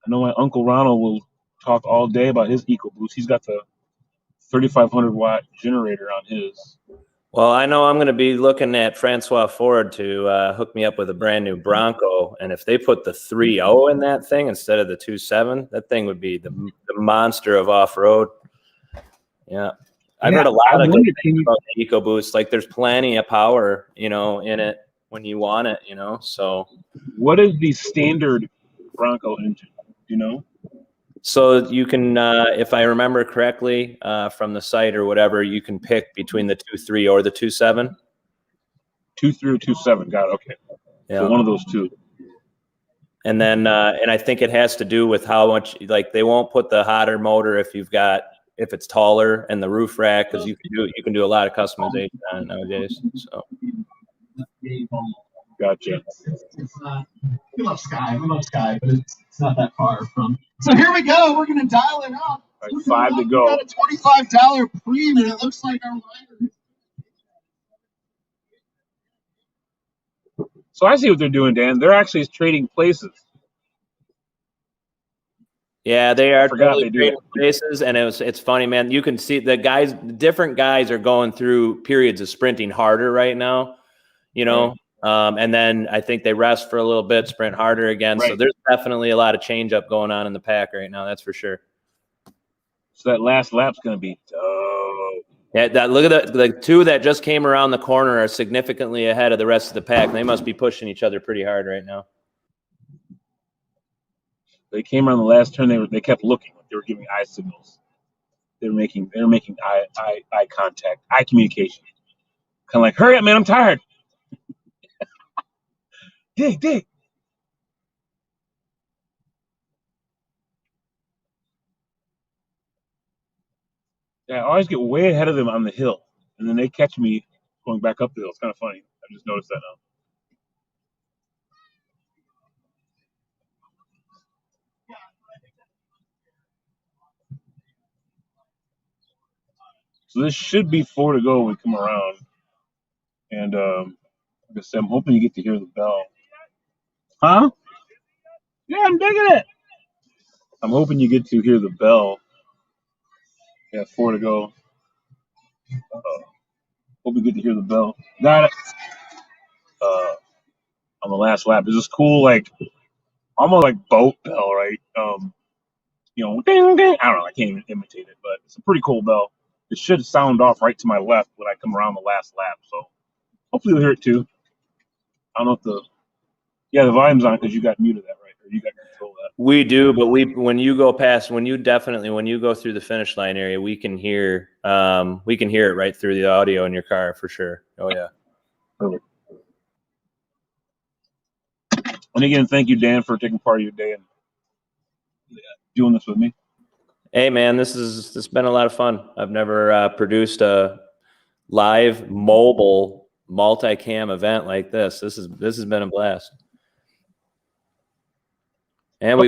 I know my Uncle Ronald will talk all day about his EcoBoost. He's got the 3,500 watt generator on his.
Well, I know I'm going to be looking at Francois Ford to hook me up with a brand new Bronco, and if they put the 3.0 in that thing instead of the 2.7, that thing would be the monster of off-road. Yeah. I've heard a lot of good things about the EcoBoost. Like there's plenty of power, in it when you want it, so.
What is the standard Bronco engine? Do you know?
So you can, if I remember correctly from the site or whatever, you can pick between the 2.3 or the 2.7.
2.3 or 2.7, got it, okay. Yeah. So one of those two.
And then, and I think it has to do with how much, like they won't put the hotter motor if you've got if it's taller and the roof rack, because you can do a lot of customization on it nowadays. So
Gotcha.
It's not. We love Sky, but it's not that far from. So here we go. We're gonna dial it up.
All right, 5 to go.
We got a $25 premium, and it looks like our rider.
So I see what they're doing, Dan. They're actually trading places.
yeah, they are
forgot
totally
they do
trading
that.
places, and it's funny, man. You can see different guys are going through periods of sprinting harder right now, you know. And then I think they rest for a little bit, sprint harder again.
Right.
So there's definitely a lot of change up going on in the pack right now. That's for sure.
So that last lap's going to be dope.
Yeah, look at the two that just came around the corner are significantly ahead of the rest of the pack. They must be pushing each other pretty hard right now.
They came around the last turn. They kept looking. They were giving eye signals. They were making eye contact, eye communication. Kind of like, hurry up, man! I'm tired. dig. Yeah, I always get way ahead of them on the hill, and then they catch me going back up the hill. It's kind of funny. I just noticed that now. So this should be 4 to go when we come around. And like I said, I'm hoping you get to hear the bell. Huh? Yeah, I'm digging it. I'm hoping you get to hear the bell. Yeah, 4 to go. Hope you get to hear the bell. Got it. On the last lap. There's this cool, like, almost like boat bell, right? You know, ding, ding. I don't know. I can't even imitate it, but it's a pretty cool bell. It should sound off right to my left when I come around the last lap. So hopefully you'll hear it too. I don't know if the volume's on because you got muted that, right? Or you got control of that.
We do, but when you go through the finish line area, we can hear it right through the audio in your car for sure. Oh yeah.
Perfect. And again, thank you, Dan, for taking part of your day and doing this with me.
Hey man, this has been a lot of fun. I've never produced a live mobile multicam event like this. This has been a blast. And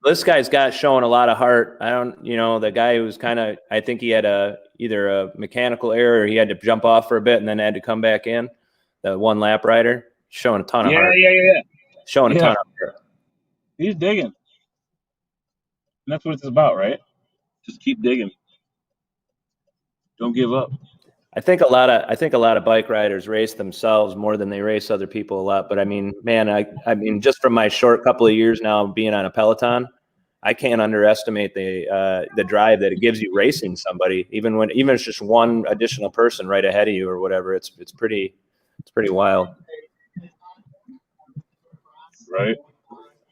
this guy's got showing a lot of heart. The guy who's I think he had either a mechanical error or he had to jump off for a bit and then had to come back in. The one lap rider showing a ton of heart.
Yeah.
Showing a ton of heart.
He's digging. And that's what it's about, right? Just keep digging. Don't give up.
I think a lot of bike riders race themselves more than they race other people a lot. But I mean, man, I mean, just from my short couple of years now being on a Peloton, I can't underestimate the drive that it gives you racing somebody, even it's just one additional person right ahead of you or whatever. It's pretty wild.
Right.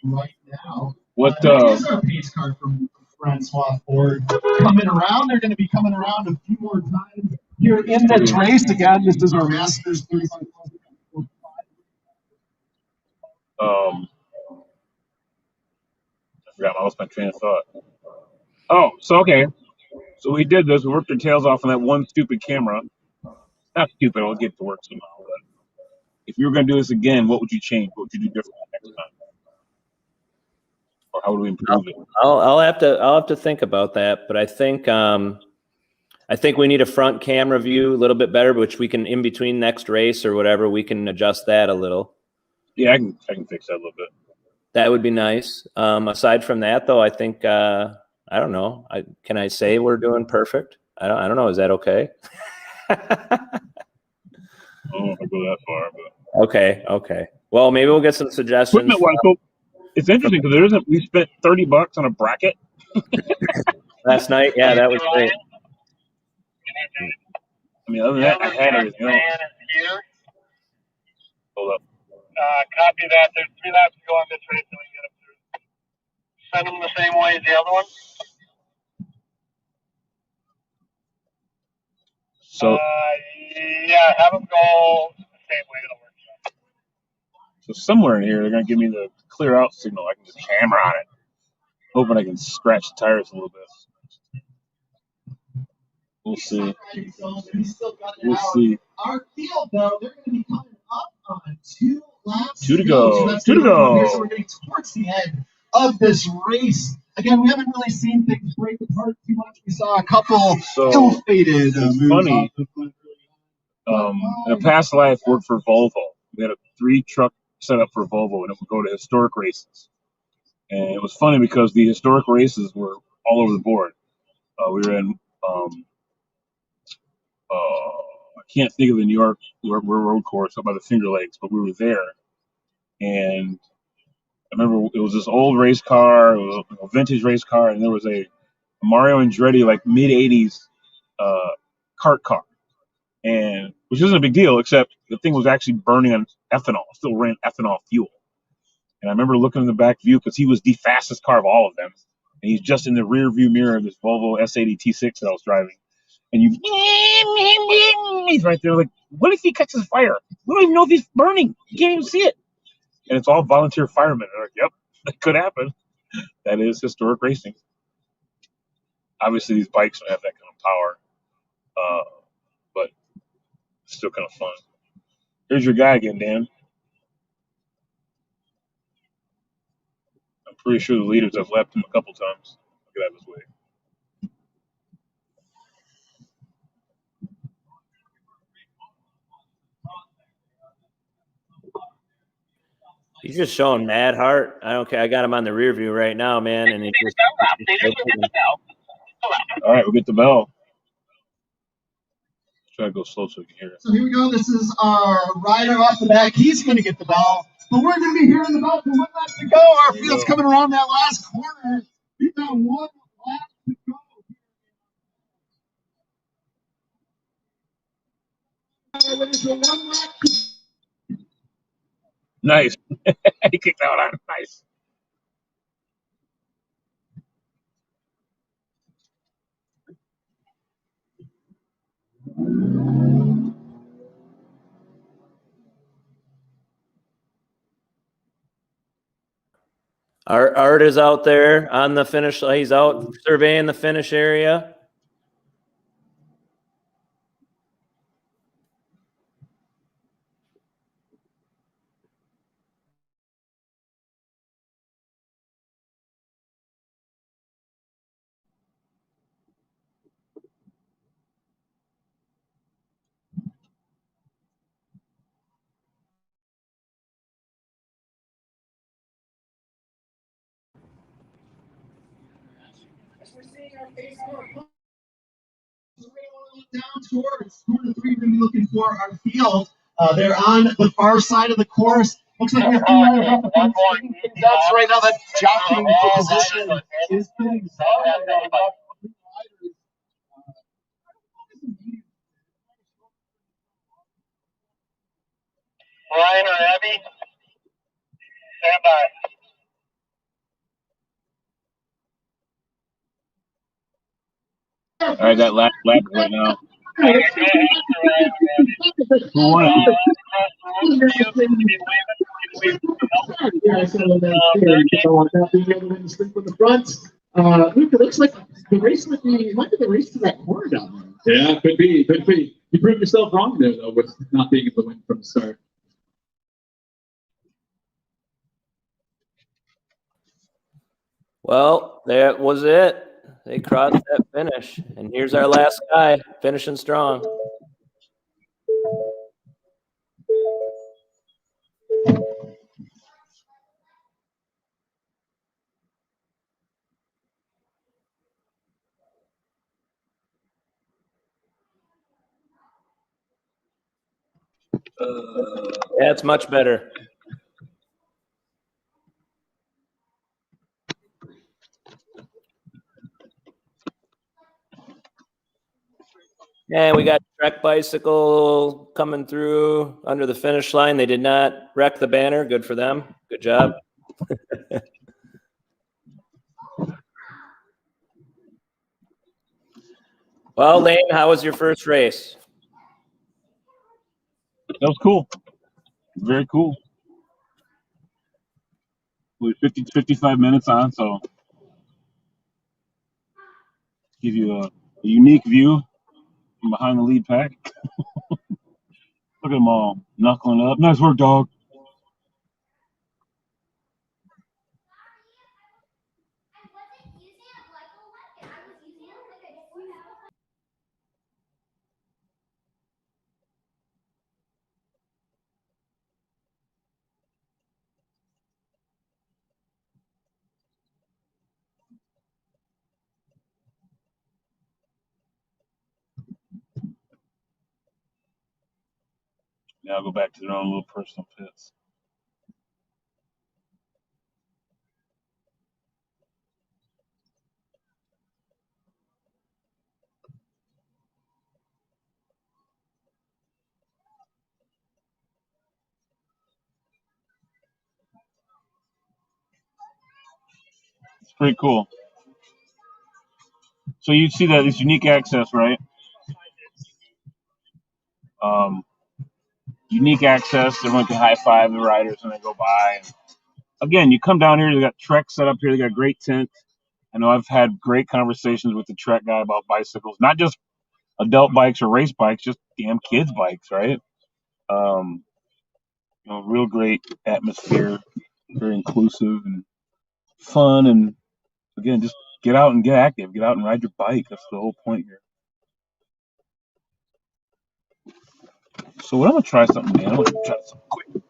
Right now.
What
is our pace car from Francois Ford coming around? They're going to be coming around a few more times here in this race. Again, this is our Masters 35.
I forgot. I lost my train of thought. Oh, so okay. So we did this. We worked our tails off on that one stupid camera. Not stupid. I'll get to work somehow. But if you were going to do this again, what would you change? What would you do differently next time? Or how would we improve it?
I'll have to think about that. But I think we need a front camera view a little bit better, which we can in between next race or whatever, we can adjust that a little.
Yeah, I can fix that a little bit.
That would be nice. Aside from that, though, I think I don't know. Can I say we're doing perfect? I don't know. Is that okay?
I don't know if I go that far, but
okay. Well, maybe we'll get some suggestions.
It's interesting because we spent $30 on a bracket
last night. Yeah, that was great.
I mean, other than that, I had everything else. Hold up.
Copy that. There's 3 laps to go on this race, and we get them through. Send them the same way as the other one.
So
yeah, have them go the same way. It'll work.
So somewhere in here, they're gonna give me the clear out signal. I can just hammer on it, hoping I can scratch the tires a little bit. We'll see.
He's still got it
We'll
out.
see.
Our field, though, they're going to be coming up on 2 laps.
Two to go.
So that's
Two to
gonna come up here,
go.
so we're getting towards the end of this race. Again, we haven't really seen things break apart too much. We saw a couple
So,
ill-fated
it's
moves
funny.
off the front.
In a past life, worked for Volvo. We had a 3-truck setup for Volvo, and it would go to historic races. And it was funny because the historic races were all over the board. We were in, I can't think of the New York road course up by the Finger Lakes, but we were there. And I remember it was this old race car, it was a vintage race car, and there was a Mario Andretti, like mid-'80s kart car. And which isn't a big deal, except the thing was actually burning on ethanol, still ran ethanol fuel. And I remember looking in the back view because he was the fastest car of all of them. And he's just in the rear view mirror of this Volvo S80 T6 that I was driving. And he's right there like, what if he catches fire? We don't even know if he's burning. You can't even see it. And it's all volunteer firemen. They're like, yep, that could happen. That is historic racing. Obviously, these bikes don't have that kind of power, but it's still kind of fun. Here's your guy again, Dan. I'm pretty sure the leaders have left him a couple times. Get out of his way.
He's just showing mad heart. I don't care. I got him on the rear view right now, man, and he just.
All right, we'll get the bell. Try to go slow so we can hear it.
So here we go. This is our rider off the back. He's going to get the bell. But we're going to be hearing the bell for 1 lap to go. Our field's coming around that last corner. We've got 1 lap to go.
Nice. He kicked out on it. Nice.
Art is out there on the finish. He's out surveying the finish area.
Down towards corner 3, we're going to be looking for our field. They're on the far side of the course. Looks like we have 3 riders off the front. That's right now. That jockeying for position is getting
Ryan or Abby, stand by.
All right, that last lap right now. Who won it?
Yeah, so not being able to sleep in the front. Luke, it looks like the race might be the race to that corner down there.
Yeah, could be. You proved yourself wrong there, though, with not being able to win from the start.
Well, that was it. They crossed that finish. And here's our last guy finishing strong. That's much better. And we got Trek Bicycle coming through under the finish line. They did not wreck the banner. Good for them. Good job. Well, Lane, how was your first race?
That was cool. Very cool. We 55 minutes on, so give you a unique view I'm behind the lead pack. Look at them all knuckling up. Nice work, dog. Now I'll go back to their own little personal pits. It's pretty cool. So you see that it's unique access, right? Unique access. Everyone can high five the riders when they go by. Again, you come down here. They got Trek set up here. They got a great tent. I know I've had great conversations with the Trek guy about bicycles, not just adult bikes or race bikes, just damn kids bikes, right? Real great atmosphere, very inclusive and fun, and again, just get out and get active, get out and ride your bike. That's the whole point here. So I'm gonna try something, man. I'm gonna try something quick.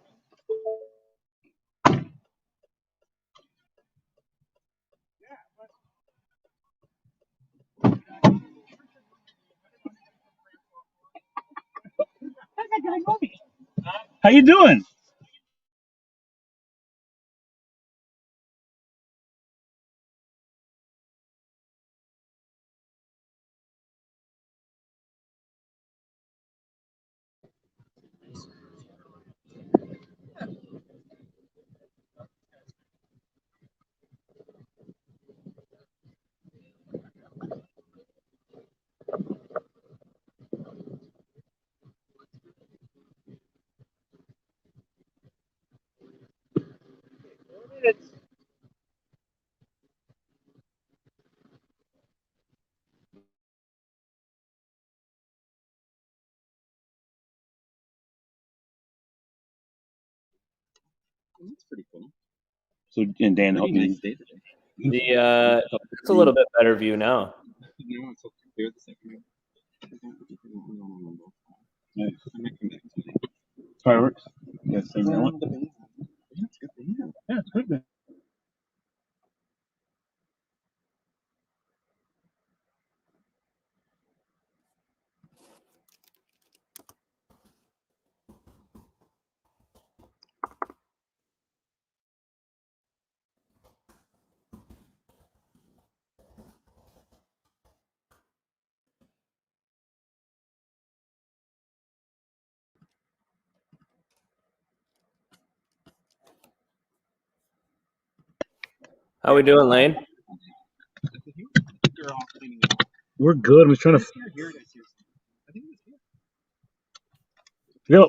How you doing?
That's pretty cool.
So, and Dan helped me.
Nice day today.
It's a little bit better view now.
No, it's so clear this afternoon.
Nice.
I might come back tonight.
Fireworks. Yes, same that one.
Yeah, it's good. Yeah.
Yeah, it's good, man.
How we doing, Lane?
They're all cleaning it up.
We're good. I'm just trying to.
Here it is. I think it was here.
Yep.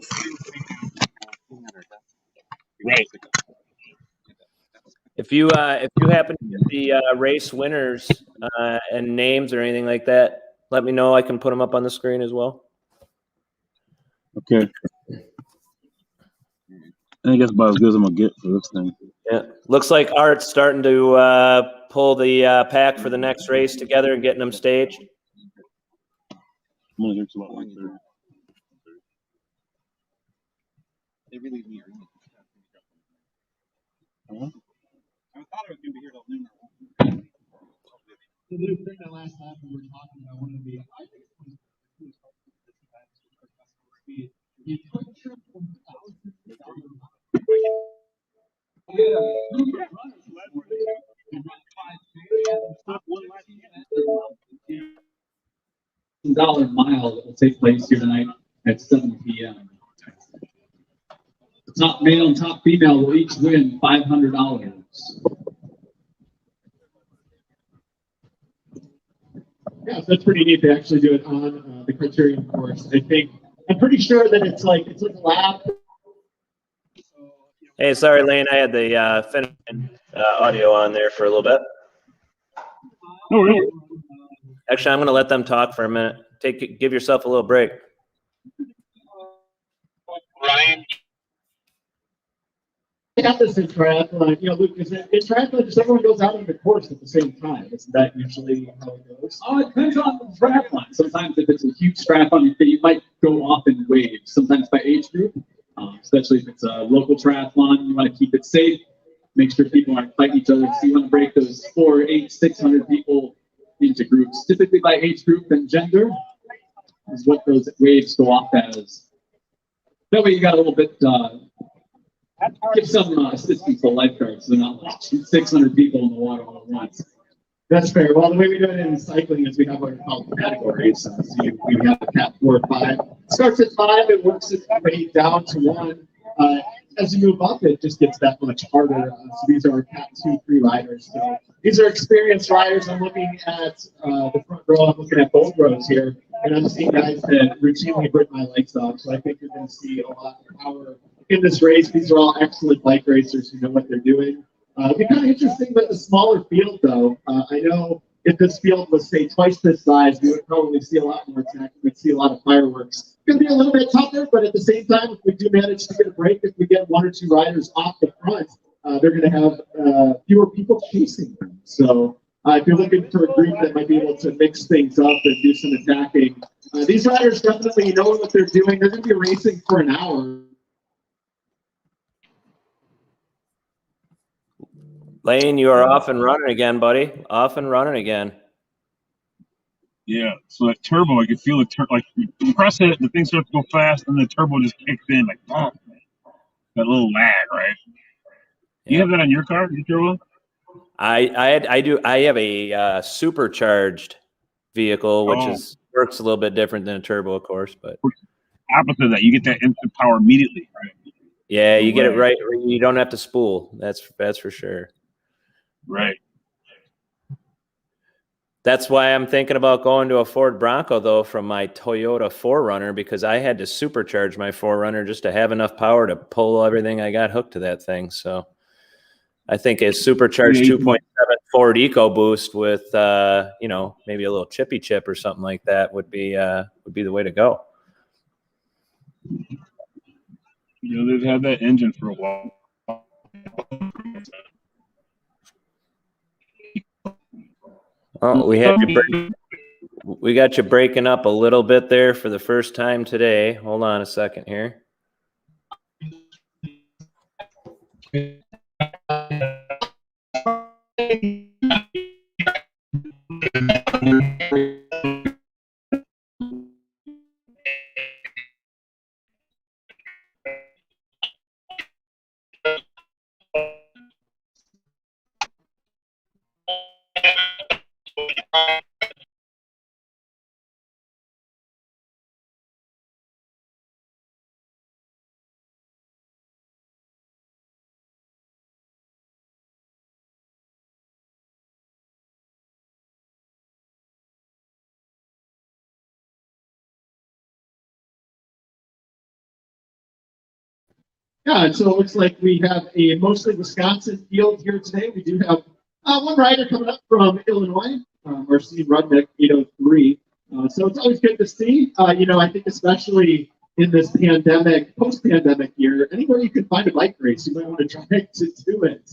Cleaning out our desk.
Right.
If you happen to get the race winners and names or anything like that, let me know. I can put them up on the screen as well.
Okay. I think that's about as good as I'm gonna get for this thing.
Yeah, looks like Art's starting to pull the pack for the next race together and getting them staged.
I'm gonna hear about 1:30.
They really need room.
Uh-huh.
I thought I was going to be here till noon.
The new thing that last night we were talking about, one of the, I think it was speed. The quick trip from
$1,000 mile that will take place here tonight at 7 p.m. The top male and top female will each win $500.
Yeah, so that's pretty neat. They actually do it on the Criterion course. I'm pretty sure that it's like a lap.
Hey, sorry, Lane. I had the finishing audio on there for a little bit.
No, really.
Actually, I'm going to let them talk for a minute. give yourself a little break.
Ryan.
I got this in triathlon. You know, Luke, is it in triathlon? Just everyone goes out on the course at the same time. Isn't that usually how it goes?
Oh, it depends on the triathlon. Sometimes if it's a huge triathlon, you might go off in waves. Sometimes by age group, especially if it's a local triathlon, you want to keep it safe. Make sure people aren't fighting each other. So you want to break those 400, 800, 600 people into groups, typically by age group and gender, is what those waves go off as. That way you got a little bit, give some assistance to lifeguards so they're not like 600 people in the water all at once.
That's fair. Well, the way we do it in cycling is we have what are called categories. So we have a cat 4 or 5. Starts at 5, it works its way down to 1. As you move up, it just gets that much harder. So these are cat 2, 3 riders. So these are experienced riders. I'm looking at the front row. I'm looking at both rows here, and I'm seeing guys that routinely break my legs off. So I think you're going to see a lot of power in this race. These are all excellent bike racers who know what they're doing. It'd be kind of interesting with a smaller field, though. I know if this field was, say, twice this size, we would probably see a lot more attack. We'd see a lot of fireworks. It's going to be a little bit tougher, but at the same time, if we do manage to get a break, if we get 1 or 2 riders off the front, they're going to have fewer people chasing them. So if you're looking for a group that might be able to mix things up and do some attacking, these riders definitely know what they're doing. They're going to be racing for an hour.
Lane, you are off and running again, buddy. Off and running again.
Yeah, so that turbo, I could feel the like you press it, the thing starts to go fast, and the turbo just kicks in like that little lag, right?
Yeah.
You have that on your car, your turbo?
I do. I have a supercharged vehicle, which works a little bit different than a turbo, of course, but
opposite of that, you get that instant power immediately, right?
Yeah, you get it right. You don't have to spool. That's for sure.
Right.
That's why I'm thinking about going to a Ford Bronco, though, from my Toyota 4Runner, because I had to supercharge my 4Runner just to have enough power to pull everything I got hooked to that thing. So I think a supercharged 2.7 Ford EcoBoost with, maybe a little chippy chip or something like that would be the way to go.
You know, they've had that engine for a while.
Oh, we got you breaking up a little bit there for the first time today. Hold on a second here.
Yeah, and so it looks like we have a mostly Wisconsin field here today. We do have one rider coming up from Illinois, Marcin Rudnick, 803. So it's always good to see. I think especially in this pandemic, post-pandemic year, anywhere you can find a bike race, you might want to try to do it.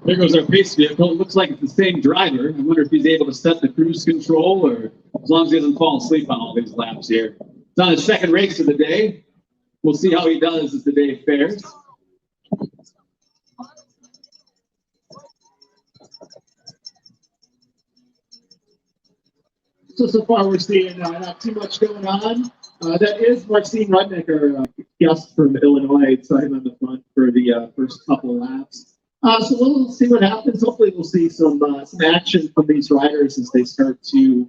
There goes our pace vehicle. It looks like it's the same driver. I wonder if he's able to set the cruise control, or as long as he doesn't fall asleep on all these laps here. It's on his second race of the day. We'll see how he does as the day fares.
So far we're seeing not too much going on. That is Marcin Rudnick, our guest from Illinois. Saw him on the front for the first couple of laps. So we'll see what happens. Hopefully we'll see some action from these riders as they start to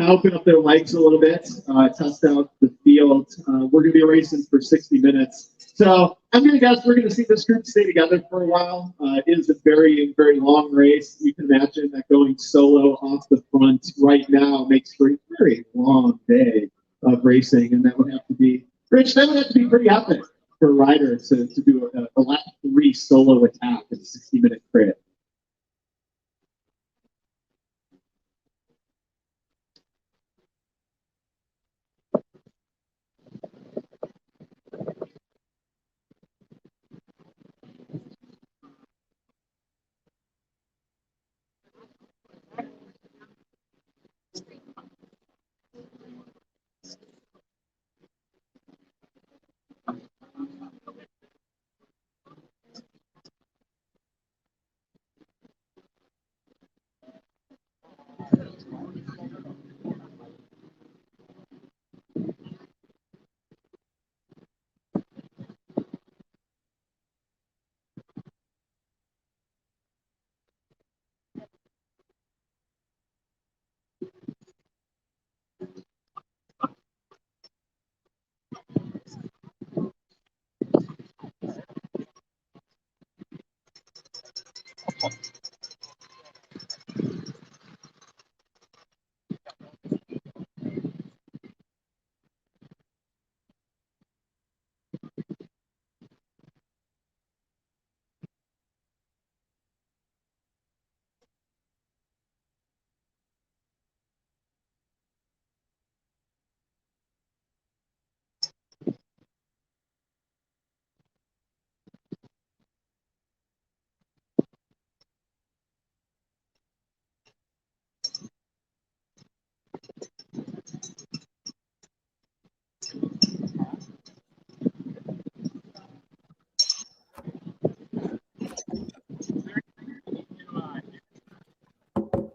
open up their legs a little bit, test out the field. We're going to be racing for 60 minutes. So I'm going to guess we're going to see this group stay together for a while. It is a very, very long race. You can imagine that going solo off the front right now makes for a very long day of racing. And that would have to be, Rich, that would have to be pretty epic for a rider to do a lap 3 solo attack in a 60-minute crit.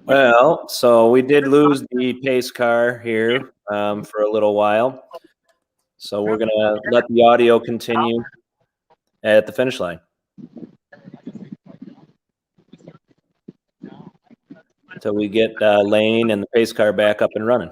Well, so we did lose the pace car here for a little while. So we're going to let the audio continue at the finish line until we get Lane and the pace car back up and running.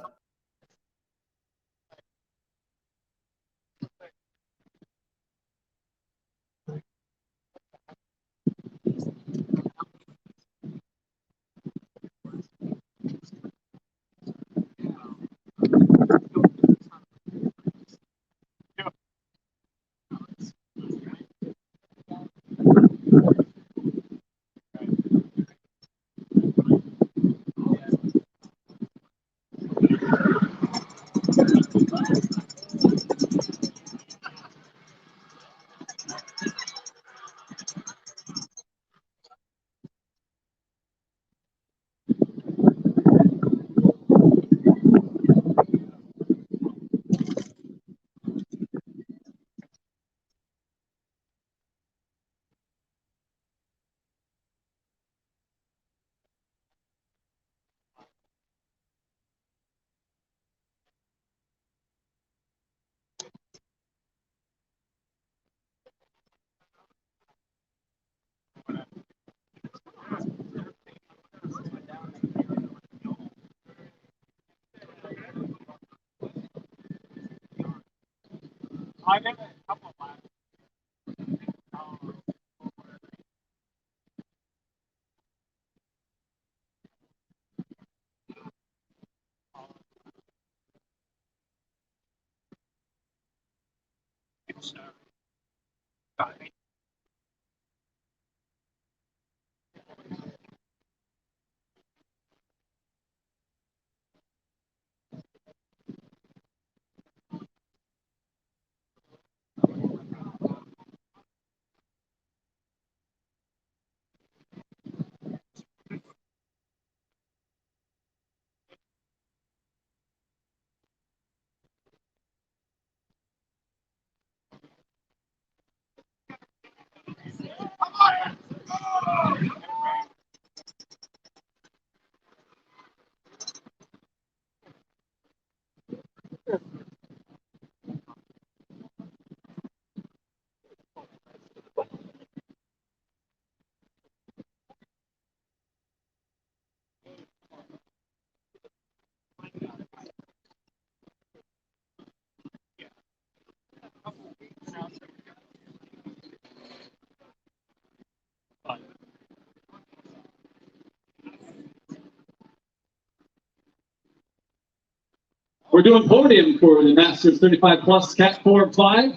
we're doing podium for the Masters 35 Plus Cat 4 and 5.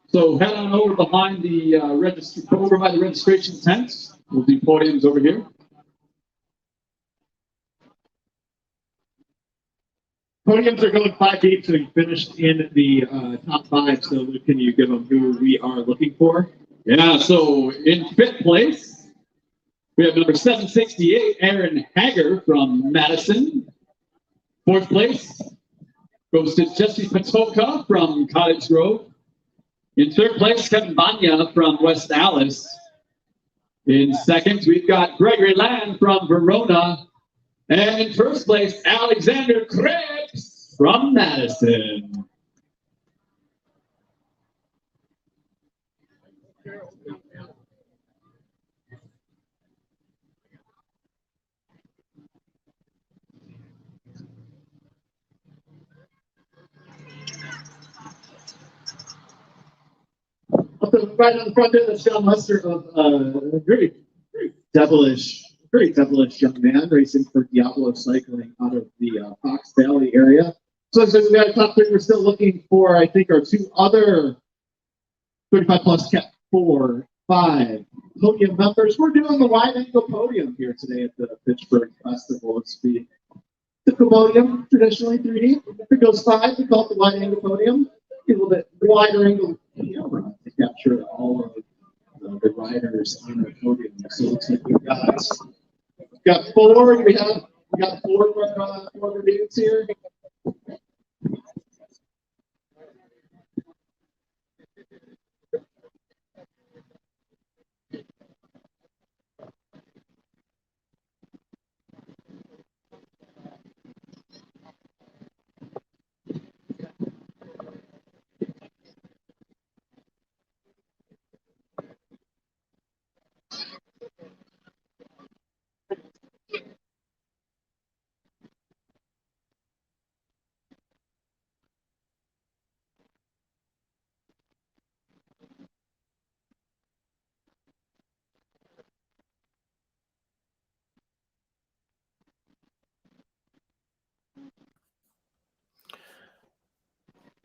So head on over behind the over by the registration tents. We'll do podiums over here.
Podiums are going 5 deep, so we finished in the top 5. So can you give them who we are looking for?
Yeah, so in 5th place, we have number 768, Aaron Hager from Madison. 4th place goes to Jesse Patoka from Cottage Grove. In 3rd place, Kevin Banya from West Allis. In 2nd, we've got Gregory Land from Verona. And in 1st place, Alexander Krebs from Madison.
Right on the front there, that's John Lester of very devilish young man racing for Diablo Cycling out of the Fox Valley area. So we got a top 3. We're still looking for, I think, our 2 other 35 plus Cat 4, 5 podium members. We're doing the wide angle podium here today at the Fitchburg Festival. It's the typical podium, traditionally 3D. If it goes 5, we call it the wide angle podium. A little bit wider angle camera to capture all of the riders on the podium. So it looks like we've got 4. We got 4 dudes here.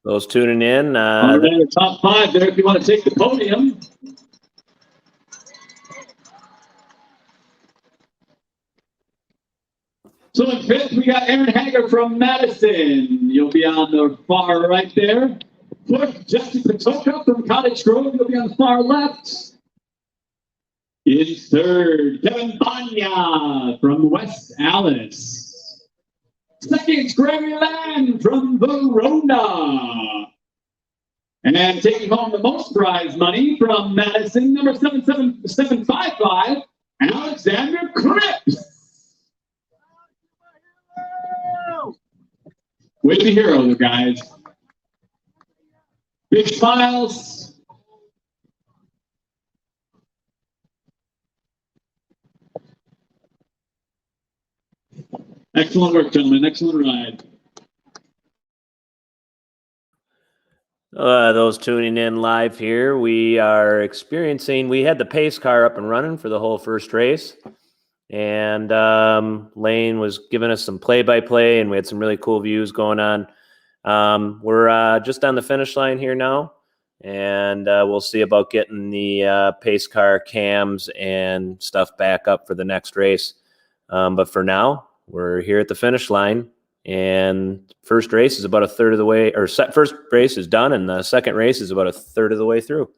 Those tuning in.
All right, top 5 there if you want to take the podium. So in 5th, we got Aaron Hager from Madison. You'll be on the far right there. 4th, Jesse Patoka from Cottage Grove. You'll be on the far left. In 3rd, Kevin Banya from West Allis. 2nd, Gregory Land from Verona. And taking home the most prize money from Madison, number 77755, Alexander Cripps. Way to be hero, the guys. Big smiles. Excellent work, gentlemen. Excellent ride.
Those tuning in live here, we are experiencing, we had the pace car up and running for the whole first race. And Lane was giving us some play-by-play, and we had some really cool views going on. We're just on the finish line here now, and we'll see about getting the pace car cams and stuff back up for the next race. But for now, we're here at the finish line, and first race is about a third of the way, or first race is done, and the second race is about a third of the way through.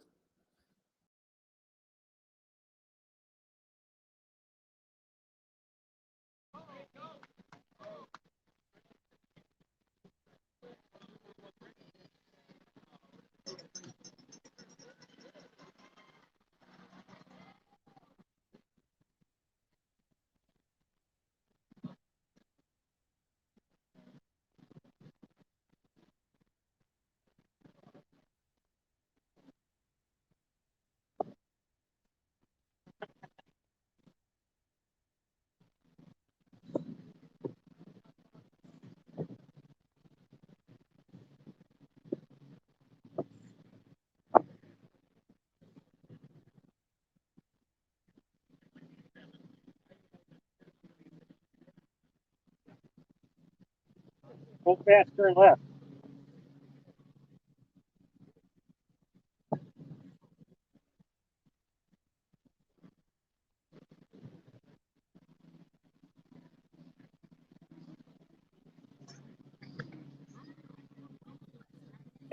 Hold fast, turn left.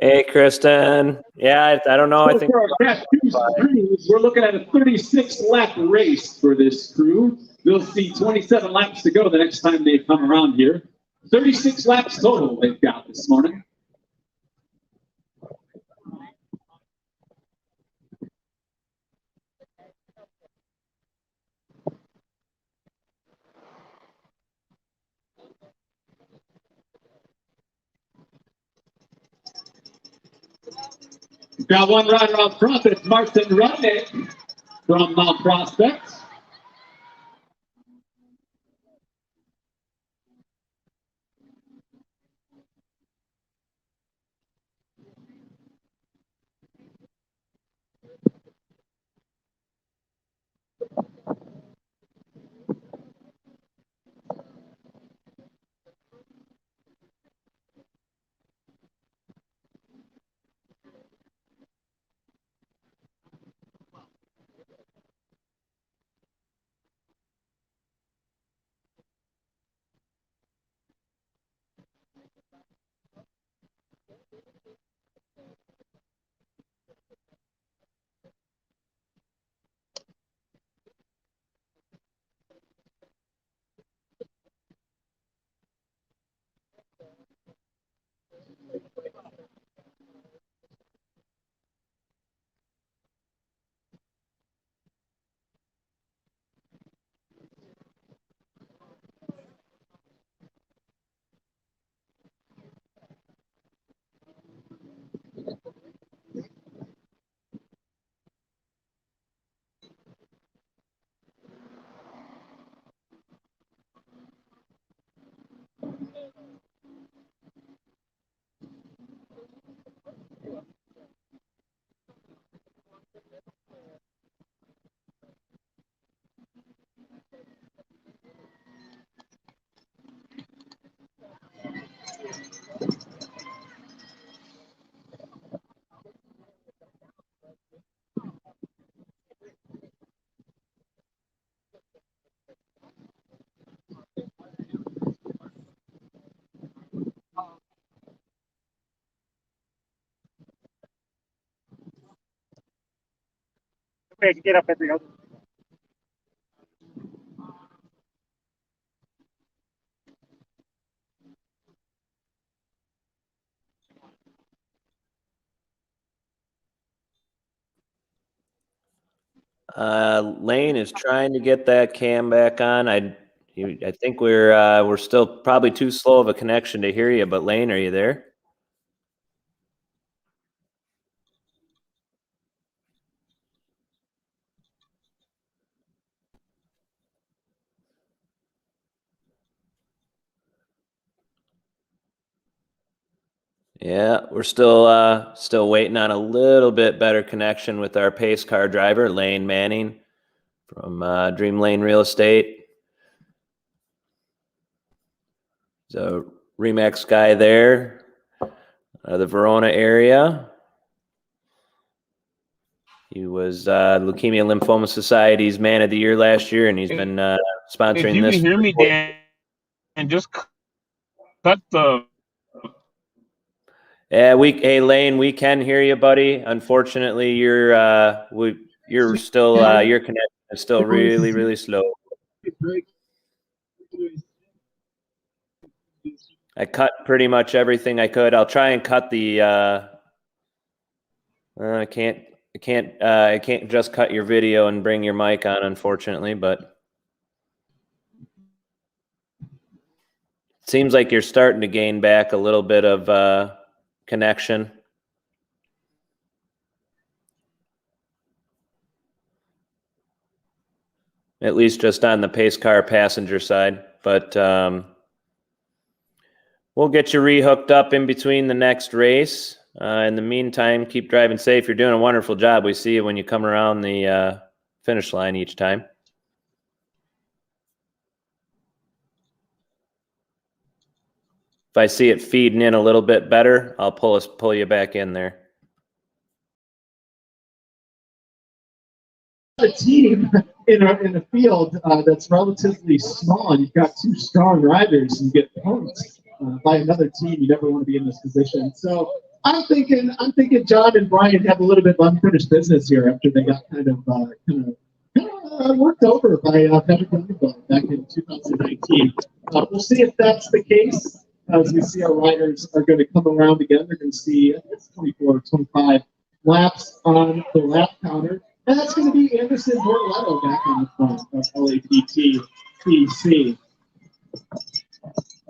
Hey, Kristen. Yeah, I don't know. I
So
think
for our Cat 2 crews, we're looking at a 36-lap race for this crew. They'll see 27 laps to go the next time they come around here. 36 laps total they've got this morning. We've got one rider up front. It's Martin Rudnick from Mount Prospect.
Okay, get up every other.
Lane is trying to get that cam back on. I think we're still probably too slow of a connection to hear you. But Lane, are you there? Yeah, we're still waiting on a little bit better connection with our pace car driver, Lane Manning from Dream Lane Real Estate. He's a Remax guy there, the Verona area. He was Leukemia Lymphoma Society's Man of the Year last year, and he's been sponsoring
If you
this.
can hear me, Dan, and just cut the.
Yeah, hey Lane, we can hear you, buddy. Unfortunately, your connection is still really, really slow. I cut pretty much everything I could. I'll try and cut the. I can't just cut your video and bring your mic on, unfortunately, but it seems like you're starting to gain back a little bit of connection. At least just on the pace car passenger side, but we'll get you rehooked up in between the next race. In the meantime, keep driving safe. You're doing a wonderful job. We see you when you come around the finish line each time. If I see it feeding in a little bit better, I'll pull you back in there.
A team in a field that's relatively small, and you've got two strong riders, and you get punked by another team. You never want to be in this position. So I'm thinking John and Brian have a little bit of unfinished business here after they got kind of worked over by Better back in 2019. We'll see if that's the case. As we see our riders are going to come around again, they're going to see 24, 25 laps on the lap counter. And that's going to be Anderson Bortoletto back on the front of LAPT PC.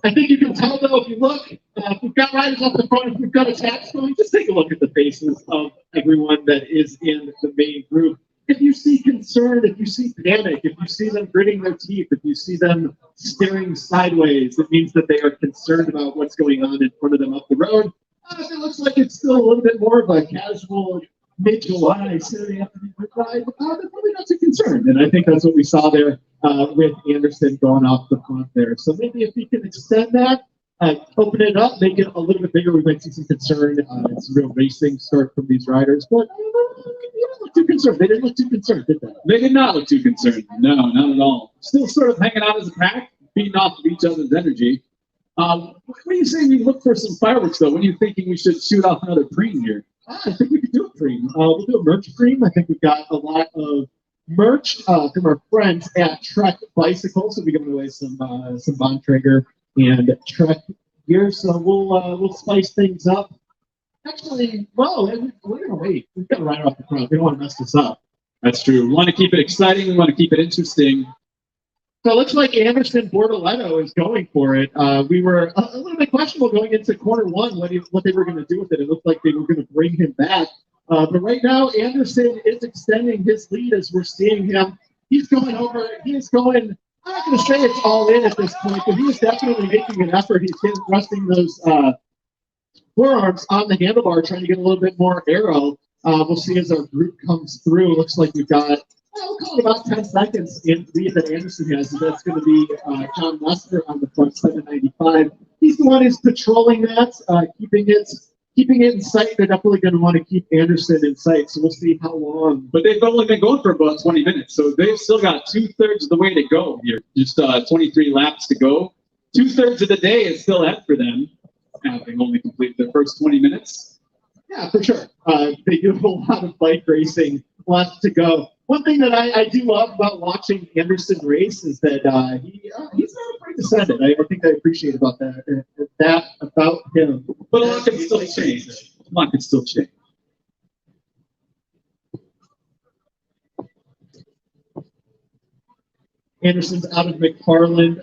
I think you can tell, though, if you look, if we've got riders up the front, if we've got attacks going, just take a look at the faces of everyone that is in the main group. If you see concern, if you see panic, if you see them gritting their teeth, if you see them staring sideways, it means that they are concerned about what's going on in front of them up the road. If it looks like it's still a little bit more of a casual mid-July Saturday afternoon ride, they're probably not too concerned. And I think that's what we saw there with Anderson going off the front there. So maybe if we can extend that, open it up, make it a little bit bigger, we might see some concern. It's real racing start from these riders, but you don't look too concerned. They didn't look too concerned, did they?
They did not look too concerned. No, not at all. Still sort of hanging out as a pack, feeding off of each other's energy. What do you say we look for some fireworks, though? When are you thinking we should shoot off another preen here?
I think we could do a preen. We'll do a merch preen. I think we've got a lot of merch from our friends at Trek Bicycles. So we're giving away some Bontrager and Trek gear. So we'll spice things up. Actually, well, we're gonna wait. We've got to ride off the front. We don't want to mess this up.
That's true. We want to keep it exciting. We want to keep it interesting.
So it looks like Anderson Bortoletto is going for it. We were a little bit questionable going into corner one what they were going to do with it. It looked like they were going to bring him back. But right now, Anderson is extending his lead as we're seeing him. He's going over. He is going. I'm not going to say it's all in at this point, but he is definitely making an effort. He's resting those forearms on the handlebar, trying to get a little bit more arrow. We'll see as our group comes through. Looks like we've got, we'll call it about 10 seconds in lead that Anderson has. And that's going to be John Lester on the front, 795. He's the one who's patrolling that, keeping it in sight. They're definitely going to want to keep Anderson in sight. So we'll see how long.
But they've only been going for about 20 minutes. So they've still got 2/3 of the way to go here. Just 23 laps to go. 2/3 of the day is still ahead for them, having only completed their first 20 minutes.
Yeah, for sure. They do have a lot of bike racing left to go. One thing that I do love about watching Anderson race is that he's not afraid to send it. I think I appreciate about that about him.
But a lot can still change. A lot can still change.
Anderson's out of McFarland.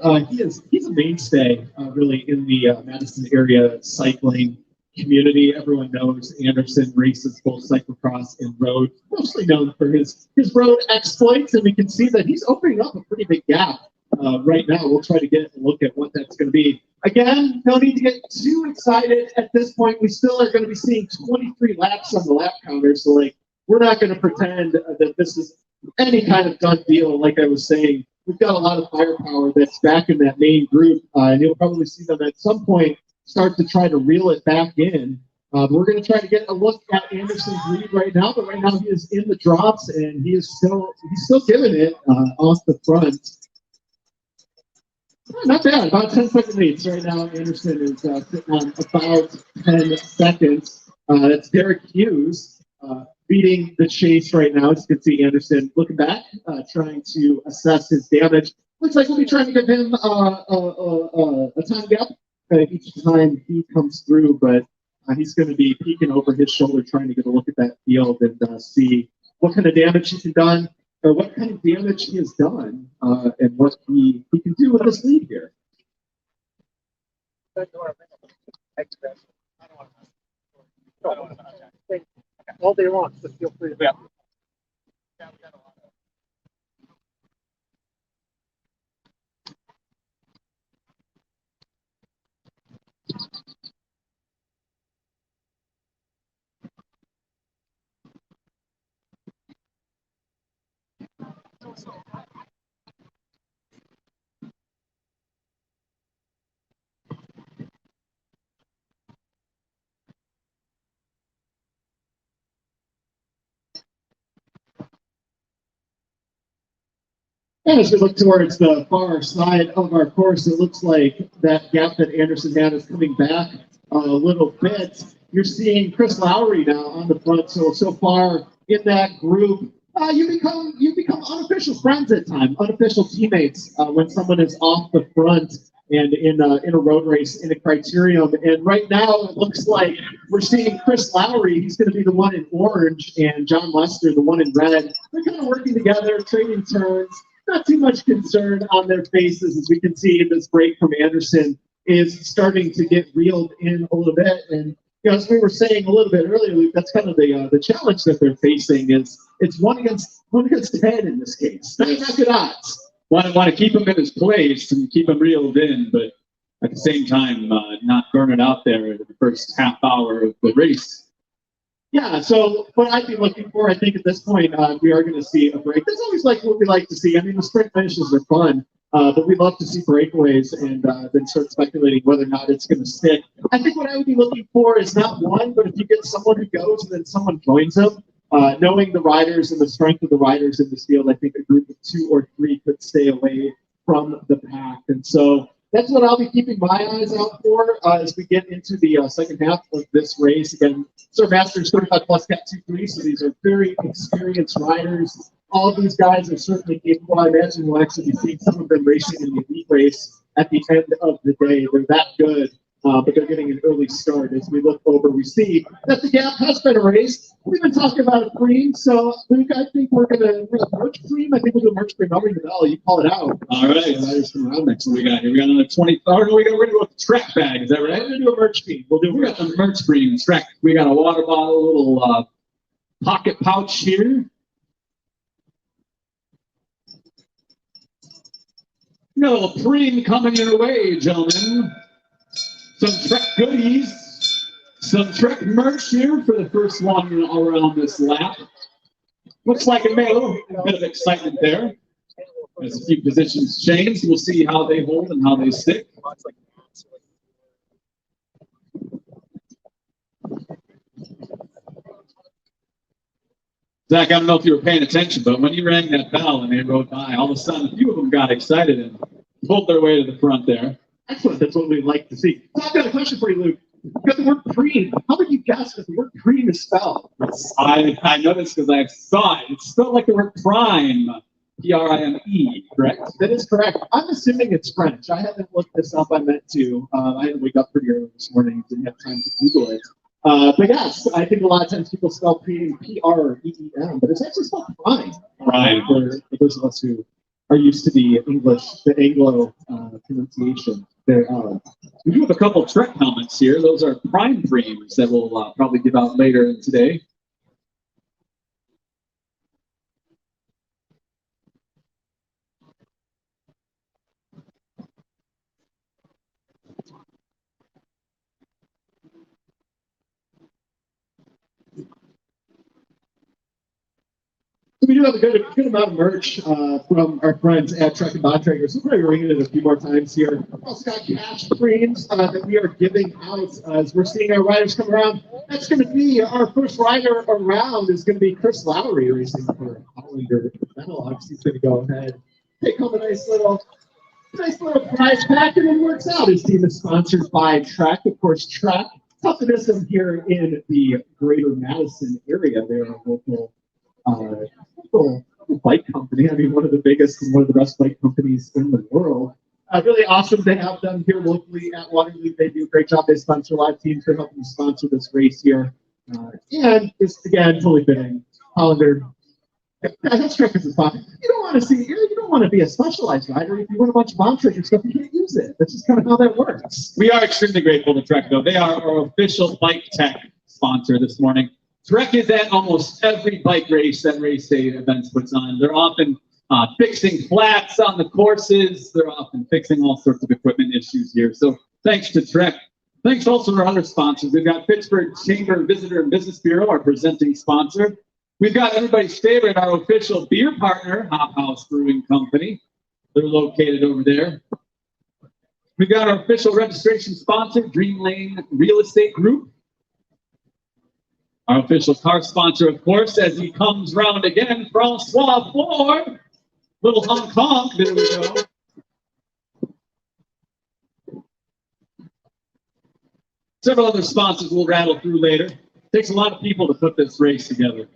He's a mainstay really in the Madison area cycling community. Everyone knows Anderson races both cyclocross and road, mostly known for his road exploits, and we can see that he's opening up a pretty big gap right now. We'll try to get a look at what that's going to be. Again, no need to get too excited at this point. We still are going to be seeing 23 laps on the lap counter, so we're not going to pretend that this is any kind of done deal. Like I was saying, we've got a lot of firepower that's back in that main group, and you'll probably see them at some point start to try to reel it back in. We're going to try to get a look at Anderson's lead right now, but right now he is in the drops and he's still giving it off the front. Not bad, about 10-second leads right now. Anderson is sitting on about 10 seconds. That's Derek Hughes beating the chase right now. As you can see, Anderson looking back, trying to assess his damage. Looks like we'll be trying to give him a time gap each time he comes through, but he's going to be peeking over his shoulder, trying to get a look at that field and see what kind of damage he can he has done, and what he can do with this lead here.
All day long, so feel free to.
And as we look towards the far side of our course, it looks like that gap that Anderson had is coming back a little bit. You're seeing Chris Lowry now on the front. So far in that group, you become unofficial friends at times, unofficial teammates when someone is off the front and in a road race in a criterium. And right now it looks like we're seeing Chris Lowry. He's going to be the one in orange, and John Lester, the one in red. They're kind of working together, trading turns. Not too much concern on their faces, as we can see this break from Anderson is starting to get reeled in a little bit. And as we were saying a little bit earlier, Luke, that's kind of the challenge that they're facing is it's one against 10 in this case. Not good odds.
Want to keep him in his place and keep him reeled in, but at the same time, not burn it out there in the first half hour of the race.
Yeah, so what I'd be looking for, I think at this point, we are going to see a break. That's always like what we like to see. I mean, the sprint finishes are fun, but we love to see breakaways and then start speculating whether or not it's going to stick. I think what I would be looking for is not one, but if you get someone who goes and then someone joins them, knowing the riders and the strength of the riders in this field, I think a group of 2 or 3 could stay away from the pack. And so that's what I'll be keeping my eyes out for as we get into the second half of this race. Again, Sir Masters 35 plus Cat 2-3, so these are very experienced riders. All of these guys are certainly capable. I imagine we'll actually be seeing some of them racing in the elite race at the end of the day. They're that good, but they're getting an early start. As we look over, we see that the gap has been erased. We've been talking about a cream, so Luke, I think we're gonna merch cream. I think we'll do a merch cream. I'll ring the bell. You call it out.
All right. What we got here? We got another 20. Oh, no, we're gonna go with the track bag. Is that right?
We're gonna do a merch cream.
We got the merch cream. Track. We got a water bottle, a little pocket pouch here. We got a little cream coming your way, gentlemen. Some Trek goodies. Some Trek merch here for the first one around this lap. Looks like a bit of excitement there. As a few positions change, we'll see how they hold and how they stick. Zach, I don't know if you were paying attention, but when you rang that bell and they rode by, all of a sudden a few of them got excited and pulled their way to the front there.
Excellent. That's what we'd like to see. So I've got a question for you, Luke. You've got the word cream. How would you guess what the word cream is spelled?
I noticed because I saw it. It's spelled like the word prime. Prime, correct?
That is correct. I'm assuming it's French. I haven't looked this up. I meant to. I had to wake up pretty early this morning. Didn't have time to Google it. But yes, I think a lot of times people spell cream P-R-E-E-M, but it's actually spelled prime.
Prime.
For those of us who are used to the Anglo pronunciation.
We do have a couple of Trek helmets here. Those are prime creams that we'll probably give out later in today.
We do have a good amount of merch from our friends at Trek and Bontrager. So we're going to ring it a few more times here. We've also got cash creams that we are giving out as we're seeing our riders come around. That's going to be our first rider around is going to be Chris Lowry racing for Hollander Benelux. He's going to go ahead, take home a nice little prize pack, and it works out. His team is sponsored by Trek, of course. Trek, Toughenism here in the greater Madison area. They're a local bike company. I mean, one of the biggest and one of the best bike companies in the world. Really awesome to have them here locally at Waterloo. They do a great job. They sponsor a lot of teams. They're helping to sponsor this race here. And it's, again, totally fitting. Hollander. That's Trek is fun. You don't want to see, you don't want to be a specialized rider. If you want a bunch of Bontrager stuff, you can't use it. That's just kind of how that works.
We are extremely grateful to Trek, though. They are our official bike tech sponsor this morning. Trek is at almost every bike race that Race Day Events puts on. They're often fixing flats on the courses. They're often fixing all sorts of equipment issues here. So thanks to Trek. Thanks also to our other sponsors. We've got Fitchburg Chamber Visitor and Business Bureau, our presenting sponsor. We've got everybody's favorite, our official beer partner, Hop House Brewing Company. They're located over there. We've got our official registration sponsor, Dream Lane Real Estate Group. Our official car sponsor, of course, as he comes round again, Francois Ford. Little honk honk. There we go. Several other sponsors we'll rattle through later. Takes a lot of people to put this race together.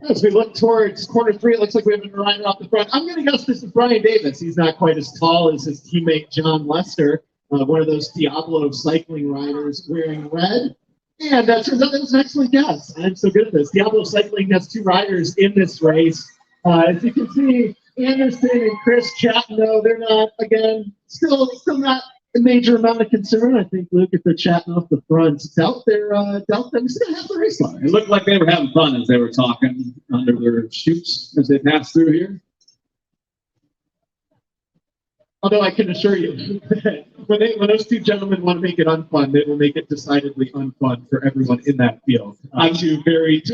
As we look towards quarter three, it looks like we have a rider off the front. I'm going to guess this is Brian Davis. He's not quite as tall as his teammate John Lester, one of those Diablo cycling riders wearing red. And turns out that was an excellent guess. I'm so good at this. Diablo Cycling has 2 riders in this race. As you can see, Anderson and Chris chatting, though, they're not, again, still not a major amount of concern. I think, Luke, if they're chatting off the front, doubt them still have the race line.
It looked like they were having fun as they were talking under their chutes as they passed through here.
Although I can assure you, when those 2 gentlemen want to make it unfun, they will make it decidedly unfun for everyone in that field. 2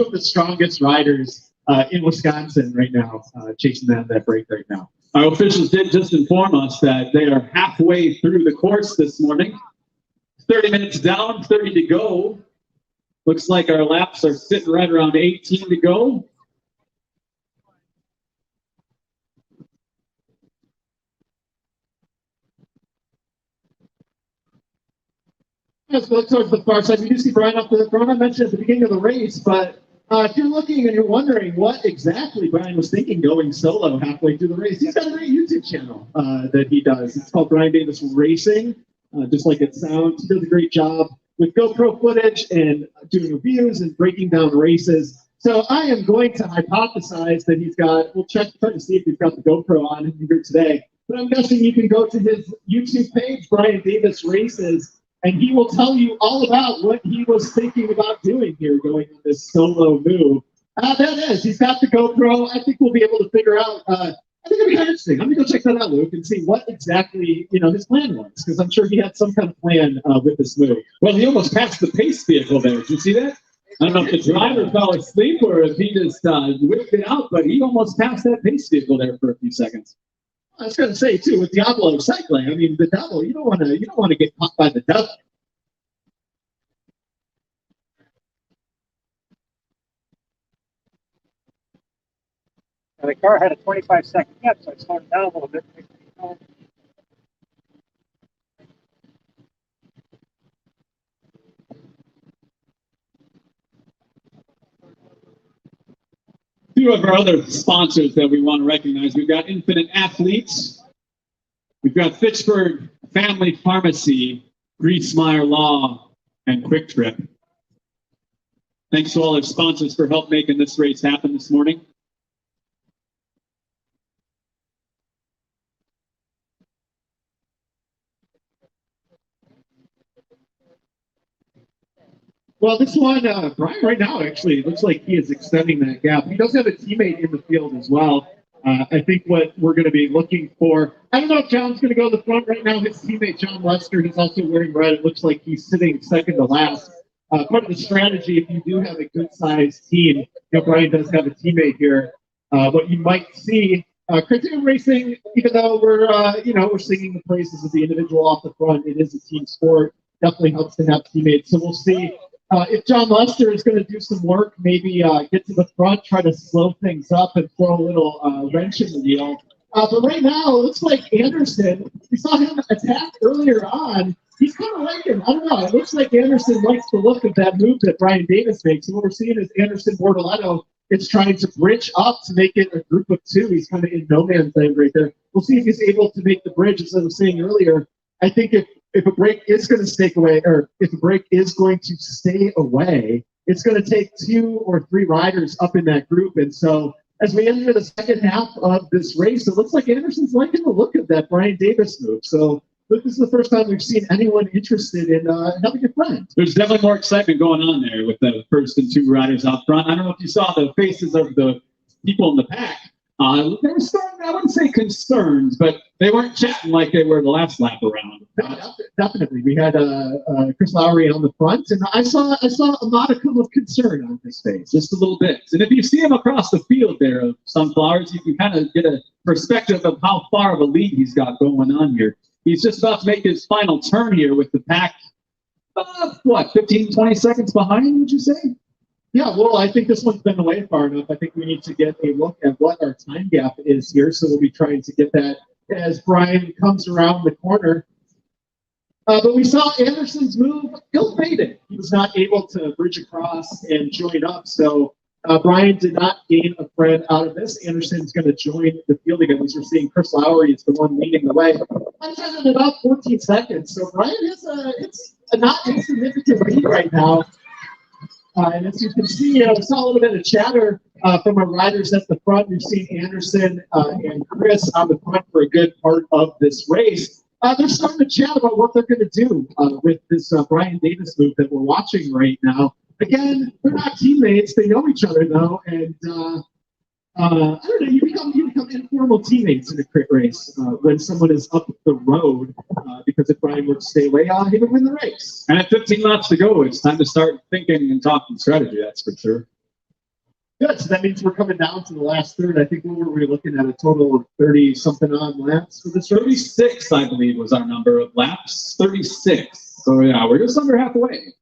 of the strongest riders in Wisconsin right now, chasing that break right now.
Our officials did just inform us that they are halfway through the course this morning. 30 minutes down, 30 to go. Looks like our laps are sitting right around 18 to go.
Let's look towards the far side. We do see Brian up to the front. I mentioned at the beginning of the race, but if you're looking and you're wondering what exactly Brian was thinking going solo halfway through the race, he's got a great YouTube channel that he does. It's called Brian Davis Racing, just like it sounds. He does a great job with GoPro footage and doing reviews and breaking down races. So I am going to hypothesize that he's got, we'll try to see if he's got the GoPro on him here today. But I'm guessing you can go to his YouTube page, Brian Davis Races, and he will tell you all about what he was thinking about doing here, going on this solo move. That is, he's got the GoPro. I think we'll be able to figure out. I think it'll be kind of interesting. I'm gonna go check that out, Luke, and see what exactly his plan was, because I'm sure he had some kind of plan with this move.
Well, he almost passed the pace vehicle there. Did you see that? I don't know if the driver fell asleep or if he just whipped it out, but he almost passed that pace vehicle there for a few seconds.
I was going to say too, with Diablo cycling, I mean, the devil, you don't want to get caught by the devil.
And the car had a 25-second gap, so I slowed it down a little bit.
Two of our other sponsors that we want to recognize. We've got Infinite Athletes. We've got Fitchburg Family Pharmacy, Griesmeyer Law, and Quick Trip. Thanks to all our sponsors for help making this race happen this morning.
Well, this one, Brian right now actually looks like he is extending that gap. He does have a teammate in the field as well. I think what we're going to be looking for, I don't know if John's going to go to the front right now. His teammate, John Lester, he's also wearing red. It looks like he's sitting second to last. Part of the strategy, if you do have a good-sized team, Brian does have a teammate here. What you might see, Criterium Racing, even though we're singing the praises of the individual off the front, it is a team sport. Definitely helps to have teammates. So we'll see if John Lester is going to do some work, maybe get to the front, try to slow things up and throw a little wrench in the wheel. But right now, it looks like Anderson, we saw him attack earlier on. He's kind of liking, I don't know, it looks like Anderson likes the look of that move that Brian Davis makes. And what we're seeing is Anderson Bortoletto is trying to bridge up to make it a group of 2. He's kind of in no man's land right there. We'll see if he's able to make the bridge. As I was saying earlier, I think if a break is going to stay away, or if a break is going to stay away, it's going to take 2 or 3 riders up in that group. And so as we enter the second half of this race, it looks like Anderson's liking the look of that Brian Davis move. So this is the first time we've seen anyone interested in having a friend.
There's definitely more excitement going on there with the first and 2 riders out front. I don't know if you saw the faces of the people in the pack. They were starting, I wouldn't say concerns, but they weren't chatting like they were the last lap around.
No, definitely. We had Chris Lowry on the front, and I saw a modicum of concern on his face.
Just a little bit. And if you see him across the field there of Sunflowers, you can kind of get a perspective of how far of a lead he's got going on here. He's just about to make his final turn here with the pack, 15, 20 seconds behind, would you say?
Yeah, well, I think this one's been away far enough. I think we need to get a look at what our time gap is here. So we'll be trying to get that as Brian comes around the corner. But we saw Anderson's move ill-fated. He was not able to bridge across and join up. So Brian did not gain a friend out of this. Anderson's going to join the field again. As we're seeing, Chris Lowry is the one leading the way. That's in about 14 seconds. So Brian has it's a not insignificant lead right now. And as you can see, we saw a little bit of chatter from our riders at the front. We've seen Anderson and Chris on the front for a good part of this race. They're starting to chat about what they're going to do with this Brian Davis move that we're watching right now. Again, they're not teammates. They know each other, though. And I don't know, you become informal teammates in a crit race when someone is up the road, because if Brian were to stay away, he would win the race.
And at 15 laps to go, it's time to start thinking and talking strategy, that's for sure.
Good, so that means we're coming down to the last third. I think we were looking at a total of 30-something odd laps for this race.
36, I believe, was our number of laps. 36. So, yeah, we're just under halfway.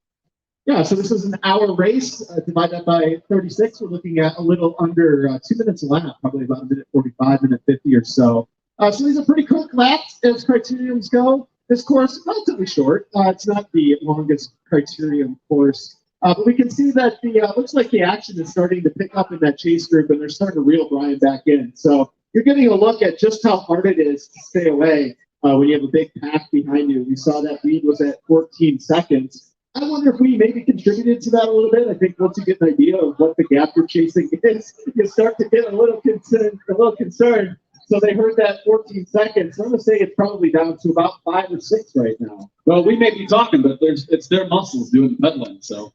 Yeah, so this is an hour race divided by 36. We're looking at a little under 2 minutes a lap, probably about a minute 45, minute 50 or so. So these are pretty quick laps as criteriums go. This course is relatively short. It's not the longest criterium course. But we can see that the looks like the action is starting to pick up in that chase group, and they're starting to reel Brian back in. So you're getting a look at just how hard it is to stay away when you have a big pack behind you. We saw that lead was at 14 seconds. I wonder if we maybe contributed to that a little bit. I think once you get an idea of what the gap you're chasing is, you start to get a little concerned. So they heard that 14 seconds. I'm going to say it's probably down to about 5 or 6 right now.
Well, we may be talking, but it's their muscles doing the pedaling, so.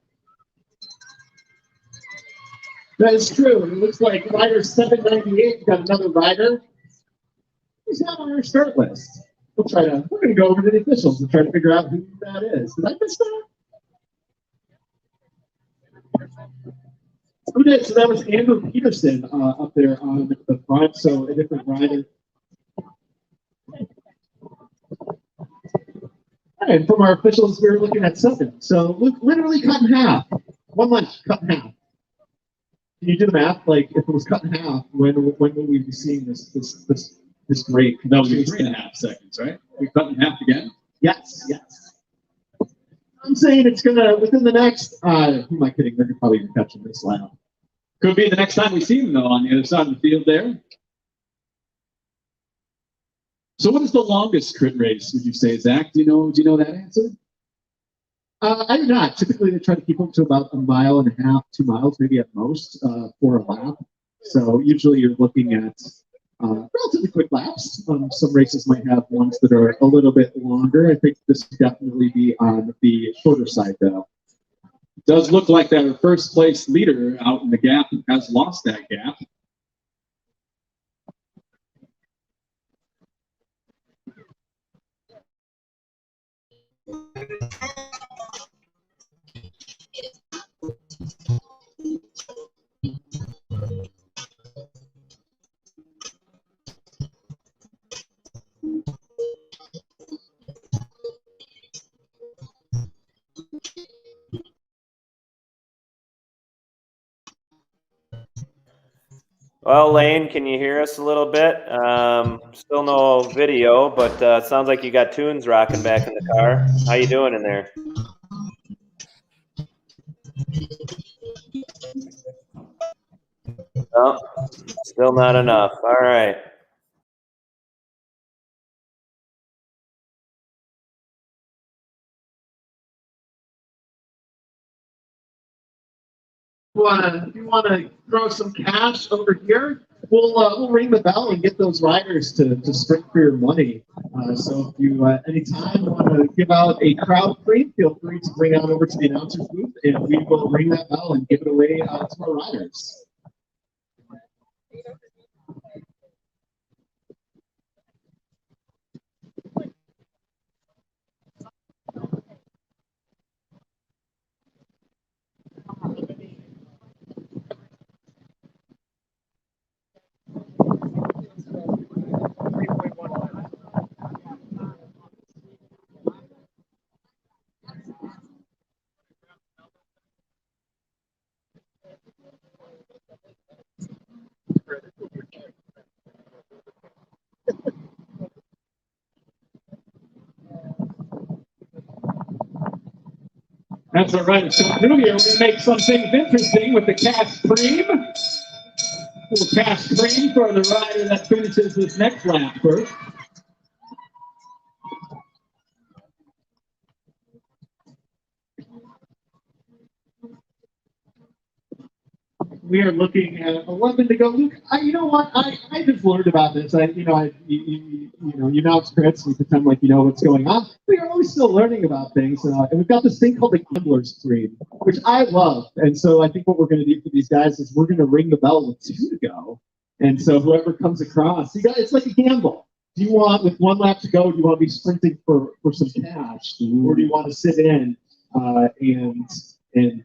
That is true. It looks like rider 798 got another rider. He's not on our start list. We're going to go over to the officials and try to figure out who that is. Did I miss that? Who did? So that was Andrew Peterson up there on the front, so a different rider. And from our officials, we were looking at 7. So literally cut in half. 1 lap cut in half. Can you do the math? Like, if it was cut in half, when will we be seeing this great?
That would be 3.5 seconds, right? We cut in half again?
Yes. I'm saying it's gonna within the next. Who am I kidding? They're probably gonna catch him this lap.
Could be the next time we see him though on the other side of the field there. So, what is the longest crit race? Would you say, Zach? Do you know that answer?
I do not. Typically, they try to keep them to about 1.5 miles, 2 miles, maybe at most, for a lap. So usually you're looking at relatively quick laps. Some races might have ones that are a little bit longer. I think this would definitely be on the shorter side, though.
It does look like that our first place leader out in the gap has lost that gap.
Well, Lane, can you hear us a little bit? Still no video, but it sounds like you got tunes rocking back in the car. How you doing in there? No, still not enough. All right.
If you want to throw some cash over here, we'll ring the bell and get those riders to sprint for your money. So if you anytime want to give out a crowd free, feel free to bring on over to the announcer's booth, and we will ring that bell and give it away to our riders.
That's all right. So through here, we're going to make some things interesting with the cash cream. Little cash cream for the rider that finishes this next lap first.
We are looking at 11 to go. Luke, you know what? I just learned about this. You announce crits and pretend like you know what's going on. We are always still learning about things, and we've got this thing called the gambler's cream, which I love. And so I think what we're going to do for these guys is we're going to ring the bell with 2 to go. And so whoever comes across, it's like a gamble. Do you want, with 1 lap to go, do you want to be sprinting for some cash, or do you want to sit in and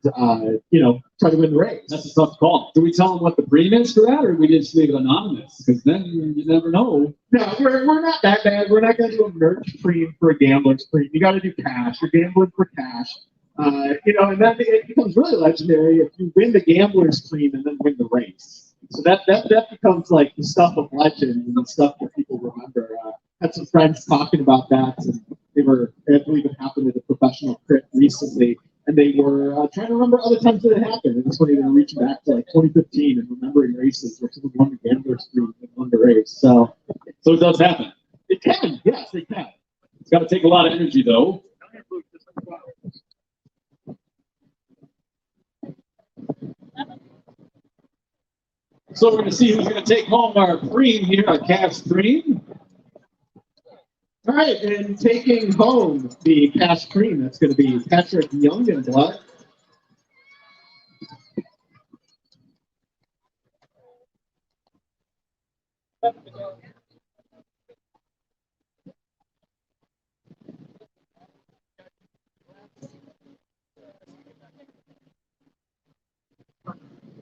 try to win the race?
That's a tough call. Do we tell them what the cream is for that, or do we just leave it anonymous? Because then you never know.
No, we're not that bad. We're not going to do a merch cream for a gambler's cream. You got to do cash. You're gambling for cash. And then it becomes really legendary if you win the gambler's cream and then win the race. So that becomes like the stuff of legend and the stuff that people remember. Had some friends talking about that, and I believe it happened at a professional crit recently. And they were trying to remember other times that it happened. And it's funny, they were reaching back to like 2015 and remembering races where someone won the gambler's cream and won the race. So
it does happen.
It can, yes, it can.
It's got to take a lot of energy, though. So we're going to see who's going to take home our cream here, our cash cream.
All right, and taking home the cash cream, that's going to be Patrick Youngenblood.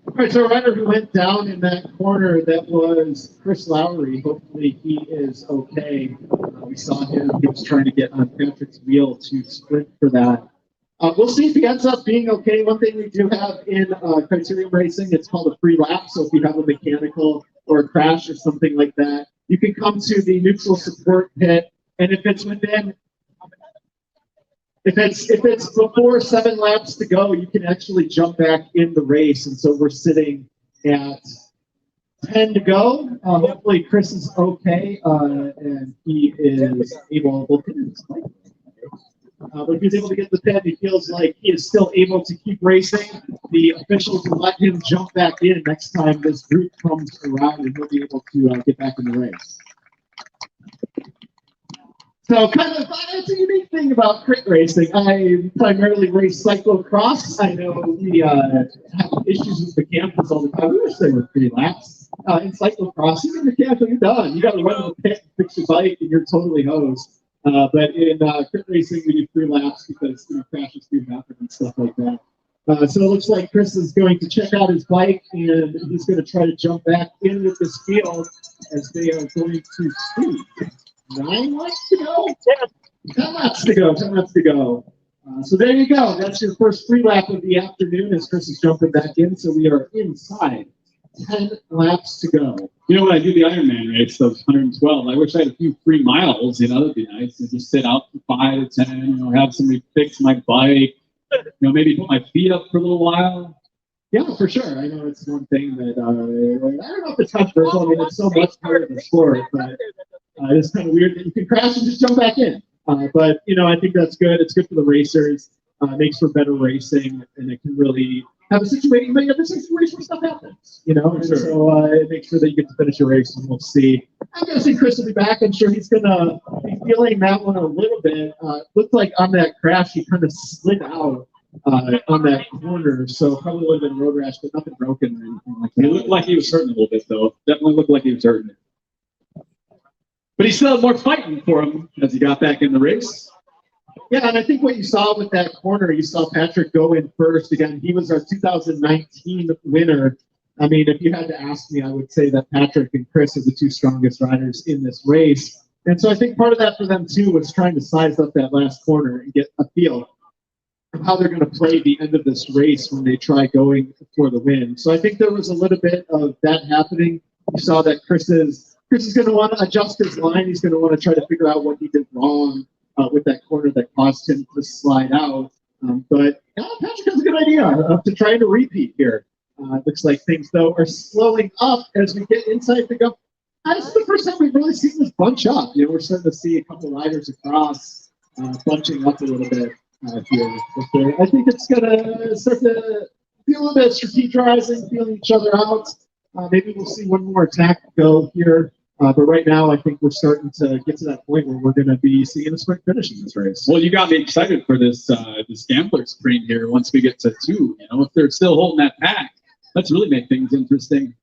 All right, so a rider who went down in that corner, that was Chris Lowry. Hopefully he is okay. We saw him. He was trying to get on Patrick's wheel to sprint for that. We'll see if he ends up being okay. One thing we do have in criterium racing, it's called a free lap. So if you have a mechanical or a crash or something like that, you can come to the neutral support pit, and if it's within If it's before 7 laps to go, you can actually jump back in the race. And so we're sitting at 10 to go. Hopefully Chris is okay, and he is able to get his bike. But if he's able to get the pit, he feels like he is still able to keep racing. The officials will let him jump back in next time this group comes around, and he'll be able to get back in the race. So it's a unique thing about crit racing. I primarily race cyclocross. I know we have issues with mechanicals all the time. We wish there were 3 laps. In cyclocross, you get mechanical, you're done. You got to run to the pit and fix your bike, and you're totally hosed. But in crit racing, we do 3 laps because crashes do happen and stuff like that. So it looks like Chris is going to check out his bike, and he's going to try to jump back in with this field as they are going to speed. 9 laps to go? 10 laps to go. 10 laps to go. So there you go. That's your first free lap of the afternoon as Chris is jumping back in. So we are inside. 10 laps to go.
You know, when I do the Ironman race of 112, I wish I had a few free miles. That'd be nice. And just sit out for 5 to 10, have somebody fix my bike. Maybe put my feet up for a little while.
Yeah, for sure. I know it's one thing that I don't know if it's controversial. I mean, it's so much part of the sport, but it's kind of weird that you can crash and just jump back in. But I think that's good. It's good for the racers. It makes for better racing, and it can really have a situation. You might have a situation where stuff happens, and
sure.
So it makes sure that you get to finish your race, and we'll see. I'm gonna see Chris will be back. I'm sure he's gonna be feeling that one a little bit. Looked like on that crash he kind of slid out on that corner, so probably would have been road rash, but nothing broken or anything like that.
He looked like he was hurting a little bit, though. Definitely looked like he was hurting. But he still had more fighting for him as he got back in the race.
Yeah, and I think what you saw with that corner, you saw Patrick go in first. Again, he was our 2019 winner. I mean, if you had to ask me, I would say that Patrick and Chris are the 2 strongest riders in this race. And so I think part of that for them, too, was trying to size up that last corner and get a feel of how they're going to play the end of this race when they try going for the win. So I think there was a little bit of that happening. You saw that Chris is going to want to adjust his line. He's going to want to try to figure out what he did wrong with that corner that caused him to slide out. But Patrick has a good idea to try to repeat here. Looks like things, though, are slowing up as we get inside the go. This is the first time we've really seen this bunch up. You know, we're starting to see a couple riders across bunching up a little bit here. But, I think it's going to start to feel a little bit strategizing, feeling each other out. Maybe we'll see one more attack go here. But right now, I think we're starting to get to that point where we're going to be seeing a sprint finish in this race.
Well, you got me excited for this this gambler sprint here. Once we get to 2, you know, if they're still holding that pack, let's really make things interesting.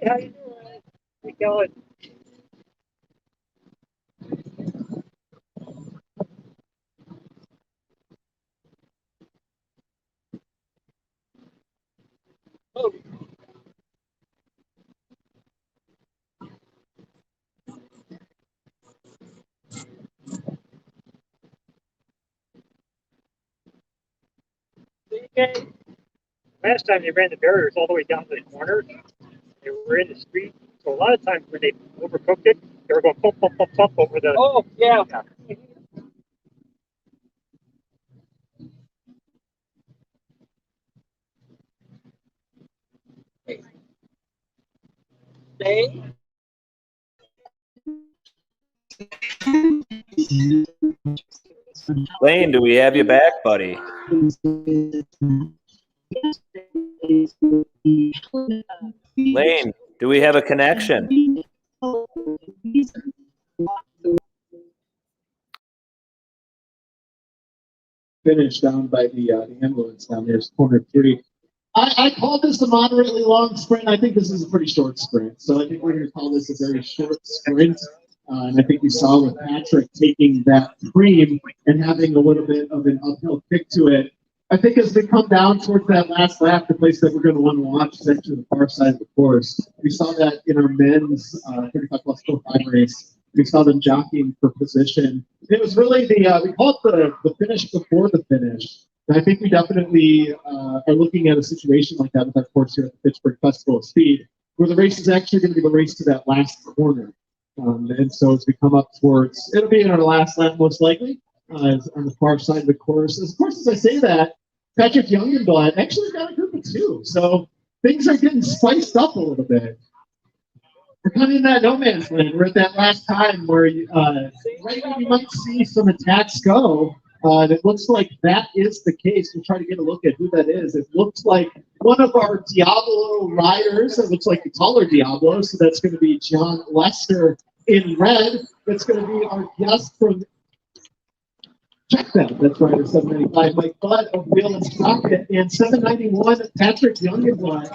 How you doing? We going? Oh. Okay. Last time they ran the barriers all the way down to the corner. They were in the street, so a lot of times when they overcooked it, they were going pump, pump, pump, pump over the. Oh yeah. Stay.
Lane, do we have you back, buddy? Lane, do we have a connection?
Finish down by the ambulance down there is corner 3. I called this a moderately long sprint. I think this is a pretty short sprint. So I think we're going to call this a very short sprint. And I think we saw with Patrick taking that cream and having a little bit of an uphill kick to it. I think as we come down towards that last lap, the place that we're going to want to watch is actually the far side of the course. We saw that in our men's 35 plus 5 race. We saw them jockeying for position. It was really the, we call it the finish before the finish. And I think we definitely are looking at a situation like that with our course here at the Fitchburg Festival of Speed, where the race is actually going to be the race to that last corner. And so as we come up towards, it'll be in our last lap most likely, on the far side of the course. Of course, as I say that, Patrick Youngenblatt actually got a group of 2. So things are getting spiced up a little bit. We're kind of in that no man's land. We're at that last time where right when you might see some attacks go, it looks like that is the case. We'll try to get a look at who that is. It looks like one of our Diablo riders. It looks like the taller Diablo. So that's going to be John Lester in red. That's going to be our guest from Check that. That's right. 795 Mike Budd of Wheel and Sprocket and 791 Patrick Youngenblatt.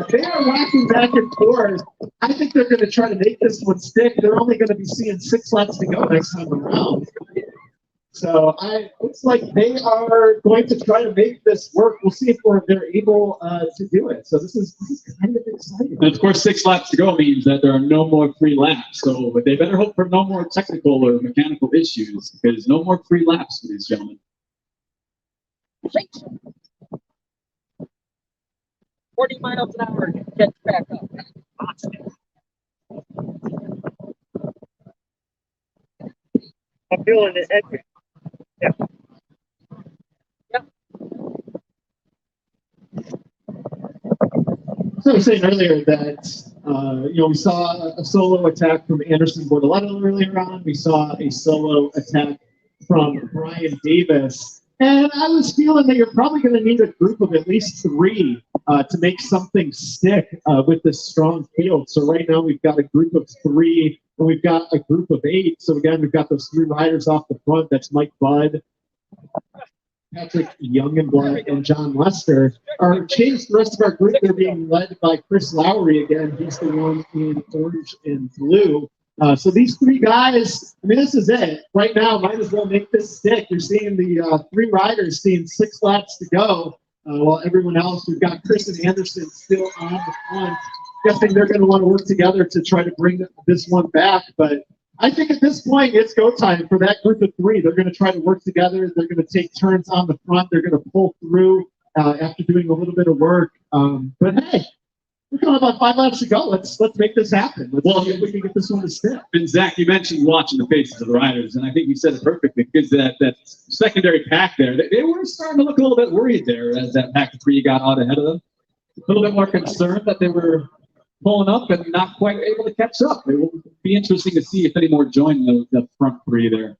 They are lacking back and forth. I think they're going to try to make this one stick. They're only going to be seeing 6 laps to go next time around. So looks like they are going to try to make this work. We'll see if they're able to do it. So this is kind of exciting.
And of course, 6 laps to go means that there are no more free laps. So they better hope for no more technical or mechanical issues, because no more free laps for these gentlemen.
40 miles an hour to catch back up.
I'm feeling the head. Yeah.
So I was saying earlier that we saw a solo attack from Anderson Bortoletto earlier on. We saw a solo attack from Brian Davis. And I was feeling that you're probably going to need a group of at least 3 to make something stick with this strong field. So right now we've got a group of 3 and we've got a group of 8. So again, we've got those 3 riders off the front. That's Mike Budd, Patrick Youngenblatt, and John Lester. Our changed the rest of our group. They're being led by Chris Lowry again. He's the one in orange and blue. So these 3 guys, I mean, this is it. Right now, might as well make this stick. You're seeing the 3 riders seeing 6 laps to go, while everyone else, we've got Chris and Anderson still on the front. guessing they're going to want to work together to try to bring this one back. But I think at this point, it's go time for that group of three. They're going to try to work together. They're going to take turns on the front. They're going to pull through after doing a little bit of work. But hey, we've got about 5 laps to go. Let's make this happen. Let's see if we can get this one to stick.
And Zach, you mentioned watching the faces of the riders, and I think you said it perfectly, because that secondary pack there, they were starting to look a little bit worried there as that pack of three got out ahead of them. A little bit more concerned that they were pulling up and not quite able to catch up. It will be interesting to see if any more join the front three there.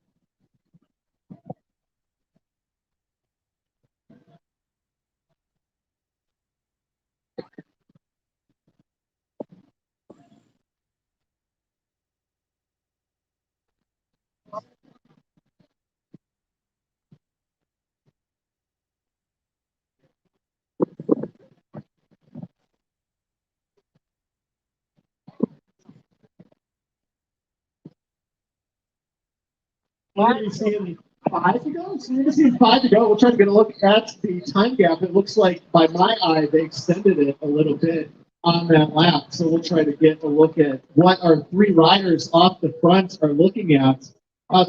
We're going to be seeing 5 to go. So we're going to see 5 to go. We'll try to get a look at the time gap. It looks like, by my eye, they extended it a little bit on that lap. So we'll try to get a look at what our three riders off the front are looking at.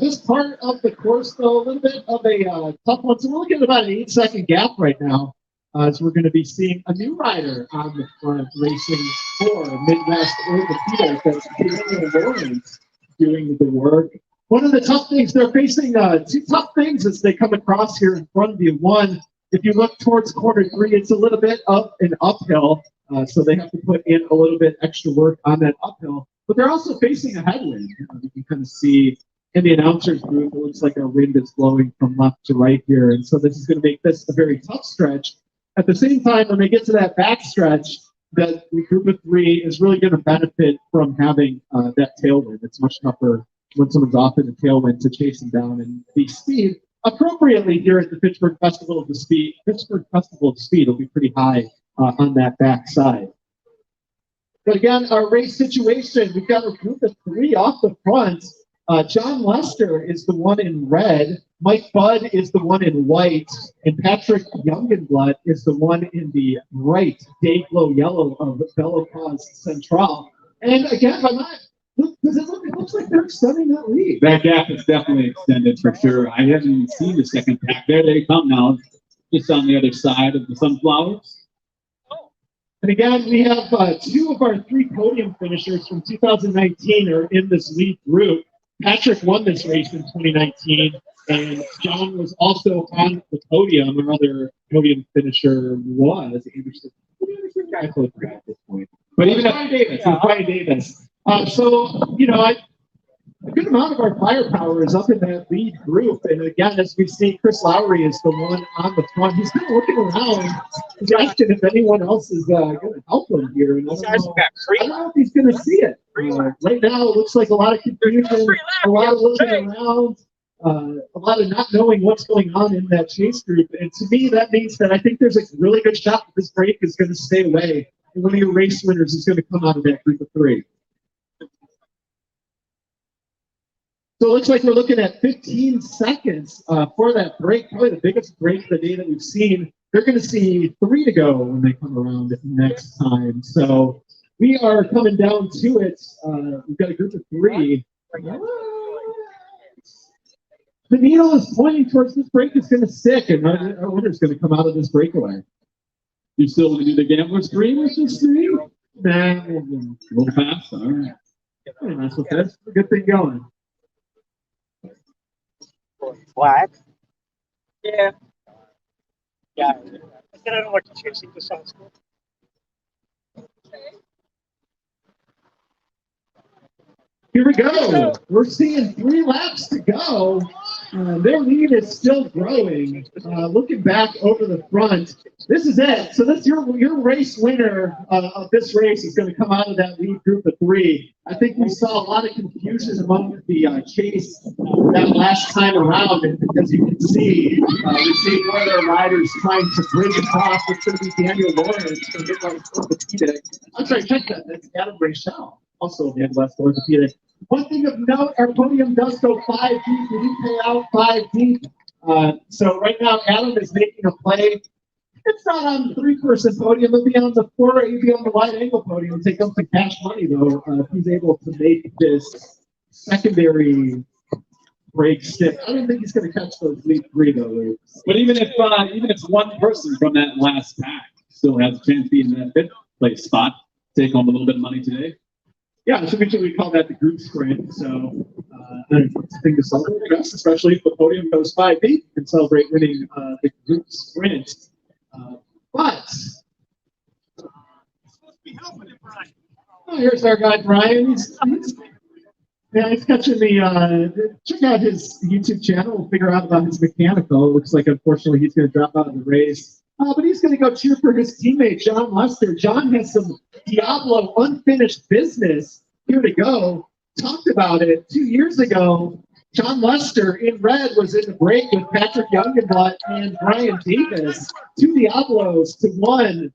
This part of the course, though, a little bit of a tough one. So we're looking at about an 8-second gap right now. As we're going to be seeing a new rider on the front racing for Midwest Orthopedic. That's Taylor Lawrence doing the work. One of the tough things, they're facing two tough things as they come across here in front of you. One, if you look towards corner 3, it's a little bit up and uphill, so they have to put in a little bit extra work on that uphill. But they're also facing a headwind. You can kind of see in the announcer's booth, it looks like our wind is blowing from left to right here. And so this is going to make this a very tough stretch. At the same time, when they get to that back stretch, that the group of 3 is really going to benefit from having that tailwind. It's much tougher when someone's off in the tailwind to chase them down and the speed appropriately here at the Fitchburg Festival of Speed. Fitchburg Festival of Speed will be pretty high on that back side. But again, our race situation, we've got a group of 3 off the front. John Lester is the one in red. Mike Budd is the one in white. And Patrick Youngenblood is the one in the bright day glow yellow of Bella Cause Central. And again, by my it looks like they're extending that lead.
That gap is definitely extended for sure. I haven't even seen the second pack. There they come now, just on the other side of the sunflowers.
And again, we have 2 of our 3 podium finishers from 2019 are in this lead group. Patrick won this race in 2019, and John was also on the podium. Our other podium finisher was Anderson. Anderson guy, I forgot at this point. But even Brian Davis. Brian Davis. So, you know, a good amount of our firepower is up in that lead group. And again, as we see, Chris Lowry is the one on the front. He's kind of looking around. He's asking if anyone else is going to help him here. And I don't know if he's going to see it. Right now, it looks like a lot of confusion, a lot of looking around, a lot of not knowing what's going on in that chase group. And to me, that means that I think there's a really good shot that this break is going to stay away. And one of your race winners is going to come out of that group of 3. So it looks like we're looking at 15 seconds for that break, probably the biggest break of the day that we've seen. They're going to see 3 to go when they come around next time. So we are coming down to it. We've got a group of 3. The needle is pointing towards this break is going to stick, and our winner's going to come out of this breakaway.
You still want to do the gambler's dream with this 3?
Nah,
We'll pass. All right.
That's what that's a good thing going.
Black. Yeah. Yeah. I said I don't like chasing the sounds good.
Here we go. We're seeing 3 laps to go. Their lead is still growing. Looking back over the front, this is it. So this your race winner of this race is going to come out of that lead group of 3. I think we saw a lot of confusion among the chase that last time around, and as you can see, we see one of their riders trying to bridge across. It's going to be Daniel Lawrence from Midwest Orthopedic. I'm sorry, check that. That's Adam Rachel, also Midwest Orthopedic. One thing of note, our podium does go 5 deep. We do pay out 5 deep. So right now, Adam is making a play It's not on the three-person podium. It'll be on the four. It'll be on the wide-angle podium. Take up some cash money though if he's able to make this secondary break stick. I don't think he's going to catch those lead three though.
But even if one person from that last pack still has a chance to be in that fifth place spot, take home a little bit of money today.
Yeah, so we call that the group sprint. So it's a thing to celebrate, I guess, especially if the podium goes 5 deep. You can celebrate winning the group sprint. But here's our guy Brian. He's catching the. Check out his YouTube channel. We'll figure out about his mechanical. It looks like unfortunately he's going to drop out of the race. But he's going to go cheer for his teammate John Lester. John has some Diablo unfinished business here to go. Talked about it 2 years ago. John Lester in red was in the break with Patrick Youngenblatt and Brian Davis. 2 Diablos to 1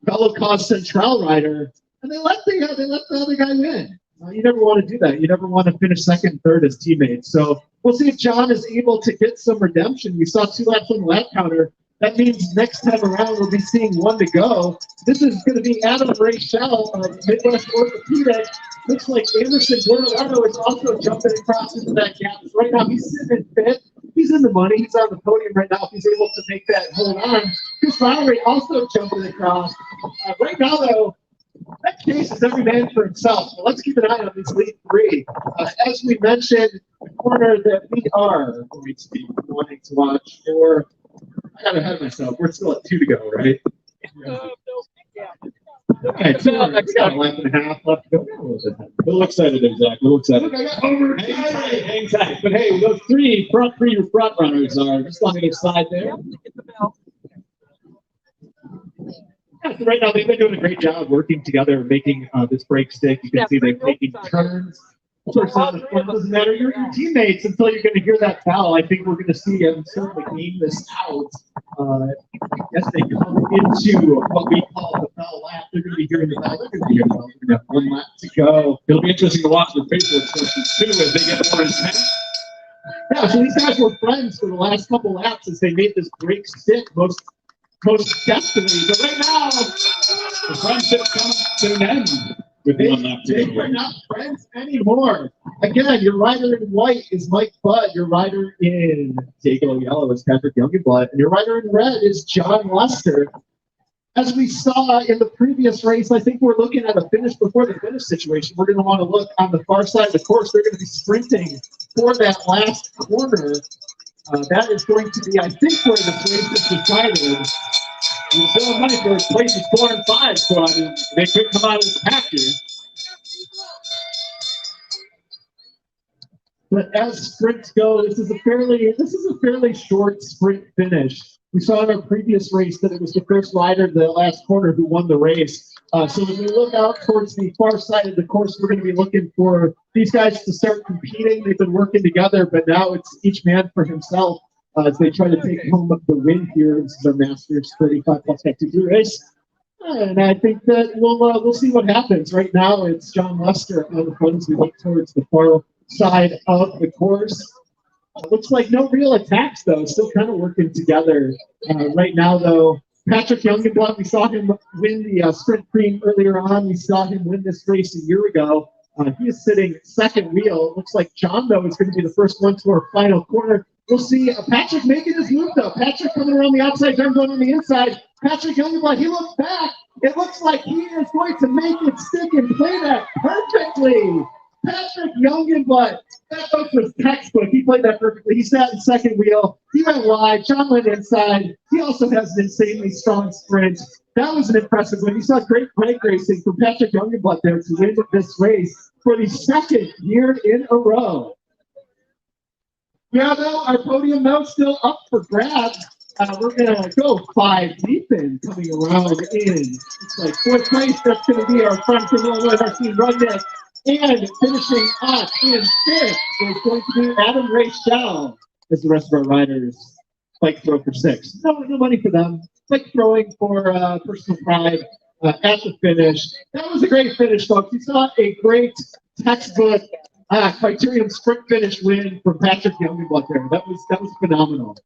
fellow cause Central rider, and they let the other guy win. You never want to do that. You never want to finish second and third as teammates. So we'll see if John is able to get some redemption. We saw 2 laps on the lap counter. That means next time around we'll be seeing 1 to go. This is going to be Adam Rachel of Midwest Orthopedic. Looks like Anderson Guerrero is also jumping across into that gap. Right now he's sitting in fifth. He's in the money. He's on the podium right now. If he's able to make that hold on. Chris Lowry also jumping across. Right now, though, that case is every man for himself. So let's keep an eye on these lead 3. As we mentioned, the corner that we are going to be wanting to watch for. I got ahead of myself. We're still at 2 to go, right? Okay, we got a lap and a half left to go.
A little excited, Zach. A little excited. Hang tight. But hey, those 3 front runners are just on either side there.
Yeah, so right now they've been doing a great job working together, making this break stick. You can see they're taking turns. Of course, it doesn't matter. You're your teammates until you're going to hear that foul. I think we're going to see them certainly game this out as they come into what we call the foul lap. They're going to be hearing the foul. They're going to be hearing the foul. We're going to have 1 lap to go.
It'll be interesting to watch the facial expressions too as they get more intense.
Yeah, so these guys were friends for the last couple laps as they made this break stick most definitely. But right now,
the friendship comes to an end.
They are not friends anymore. Again, your rider in white is Mike Budd. Your rider in Dago yellow is Patrick Youngenblatt. And your rider in red is John Lester. As we saw in the previous race, I think we're looking at a finish before the finish situation. We're going to want to look on the far side of the course. They're going to be sprinting for that last corner. That is going to be, I think, where the race is decided. You're still money for places 4 and 5, so I mean, they could come out of this pack here. But as sprints go, this is a fairly short sprint finish. We saw in our previous race that it was the first rider to the last corner who won the race. So as we look out towards the far side of the course, we're going to be looking for these guys to start competing. They've been working together, but now it's each man for himself. As they try to take home the win here. This is our Masters 35 plus category race. And I think that we'll see what happens. Right now, it's John Lester on the front as we look towards the far side of the course. Looks like no real attacks, though. Still kind of working together. Right now, though, Patrick Youngenblatt, we saw him win the Sprint Cream earlier on. We saw him win this race a year ago. He is sitting second wheel. Looks like John, though, is going to be the first one to our final corner. We'll see Patrick making his move, though. Patrick coming around the outside, John going on the inside. Patrick Youngenblatt, he looks back. It looks like he is going to make it stick and play that perfectly. Patrick Youngenblatt, that was textbook. He played that perfectly. He sat in second wheel. He went wide. John went inside. He also has an insanely strong sprint. That was an impressive win. You saw great break racing from Patrick Youngenblatt there to win this race for the 2nd year in a row. Yeah, though, our podium now still up for grabs. We're going to go 5 deep in, coming around in. It's like 4th place. That's going to be our friend from Illinois, Martin Rudnick. And finishing up in 5th is going to be Adam Rachel, as the rest of our riders bike throw for 6. No money for them. Bike throwing for personal pride at the finish. That was a great finish, folks. You saw a great textbook Criterium sprint finish win from Patrick Youngenblatt there. That was phenomenal.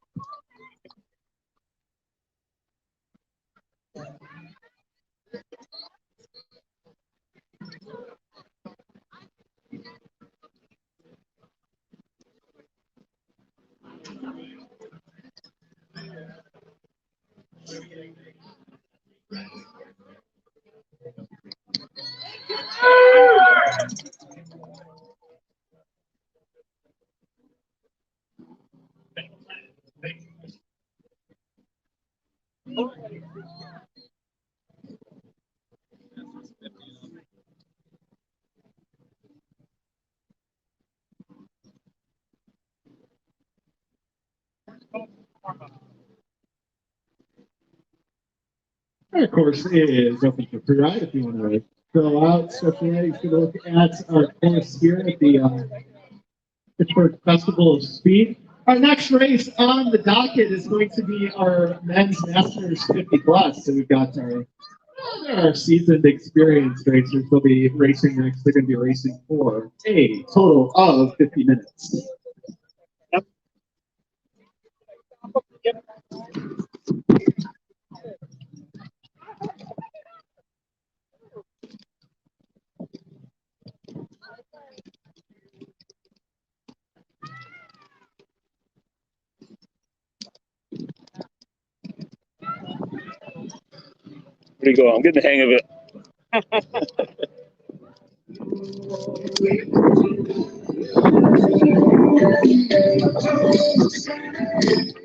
Of course, it is open for pre-ride if you want to fill out. So if you're ready to look at our course here at the Fitchburg Festival of Speed. Our next race on the docket is going to be our men's Masters 50 plus. So we've got our seasoned experienced racers. They'll be racing next. They're going to be racing for a total of 50 minutes.
There you go. I'm getting the hang of it.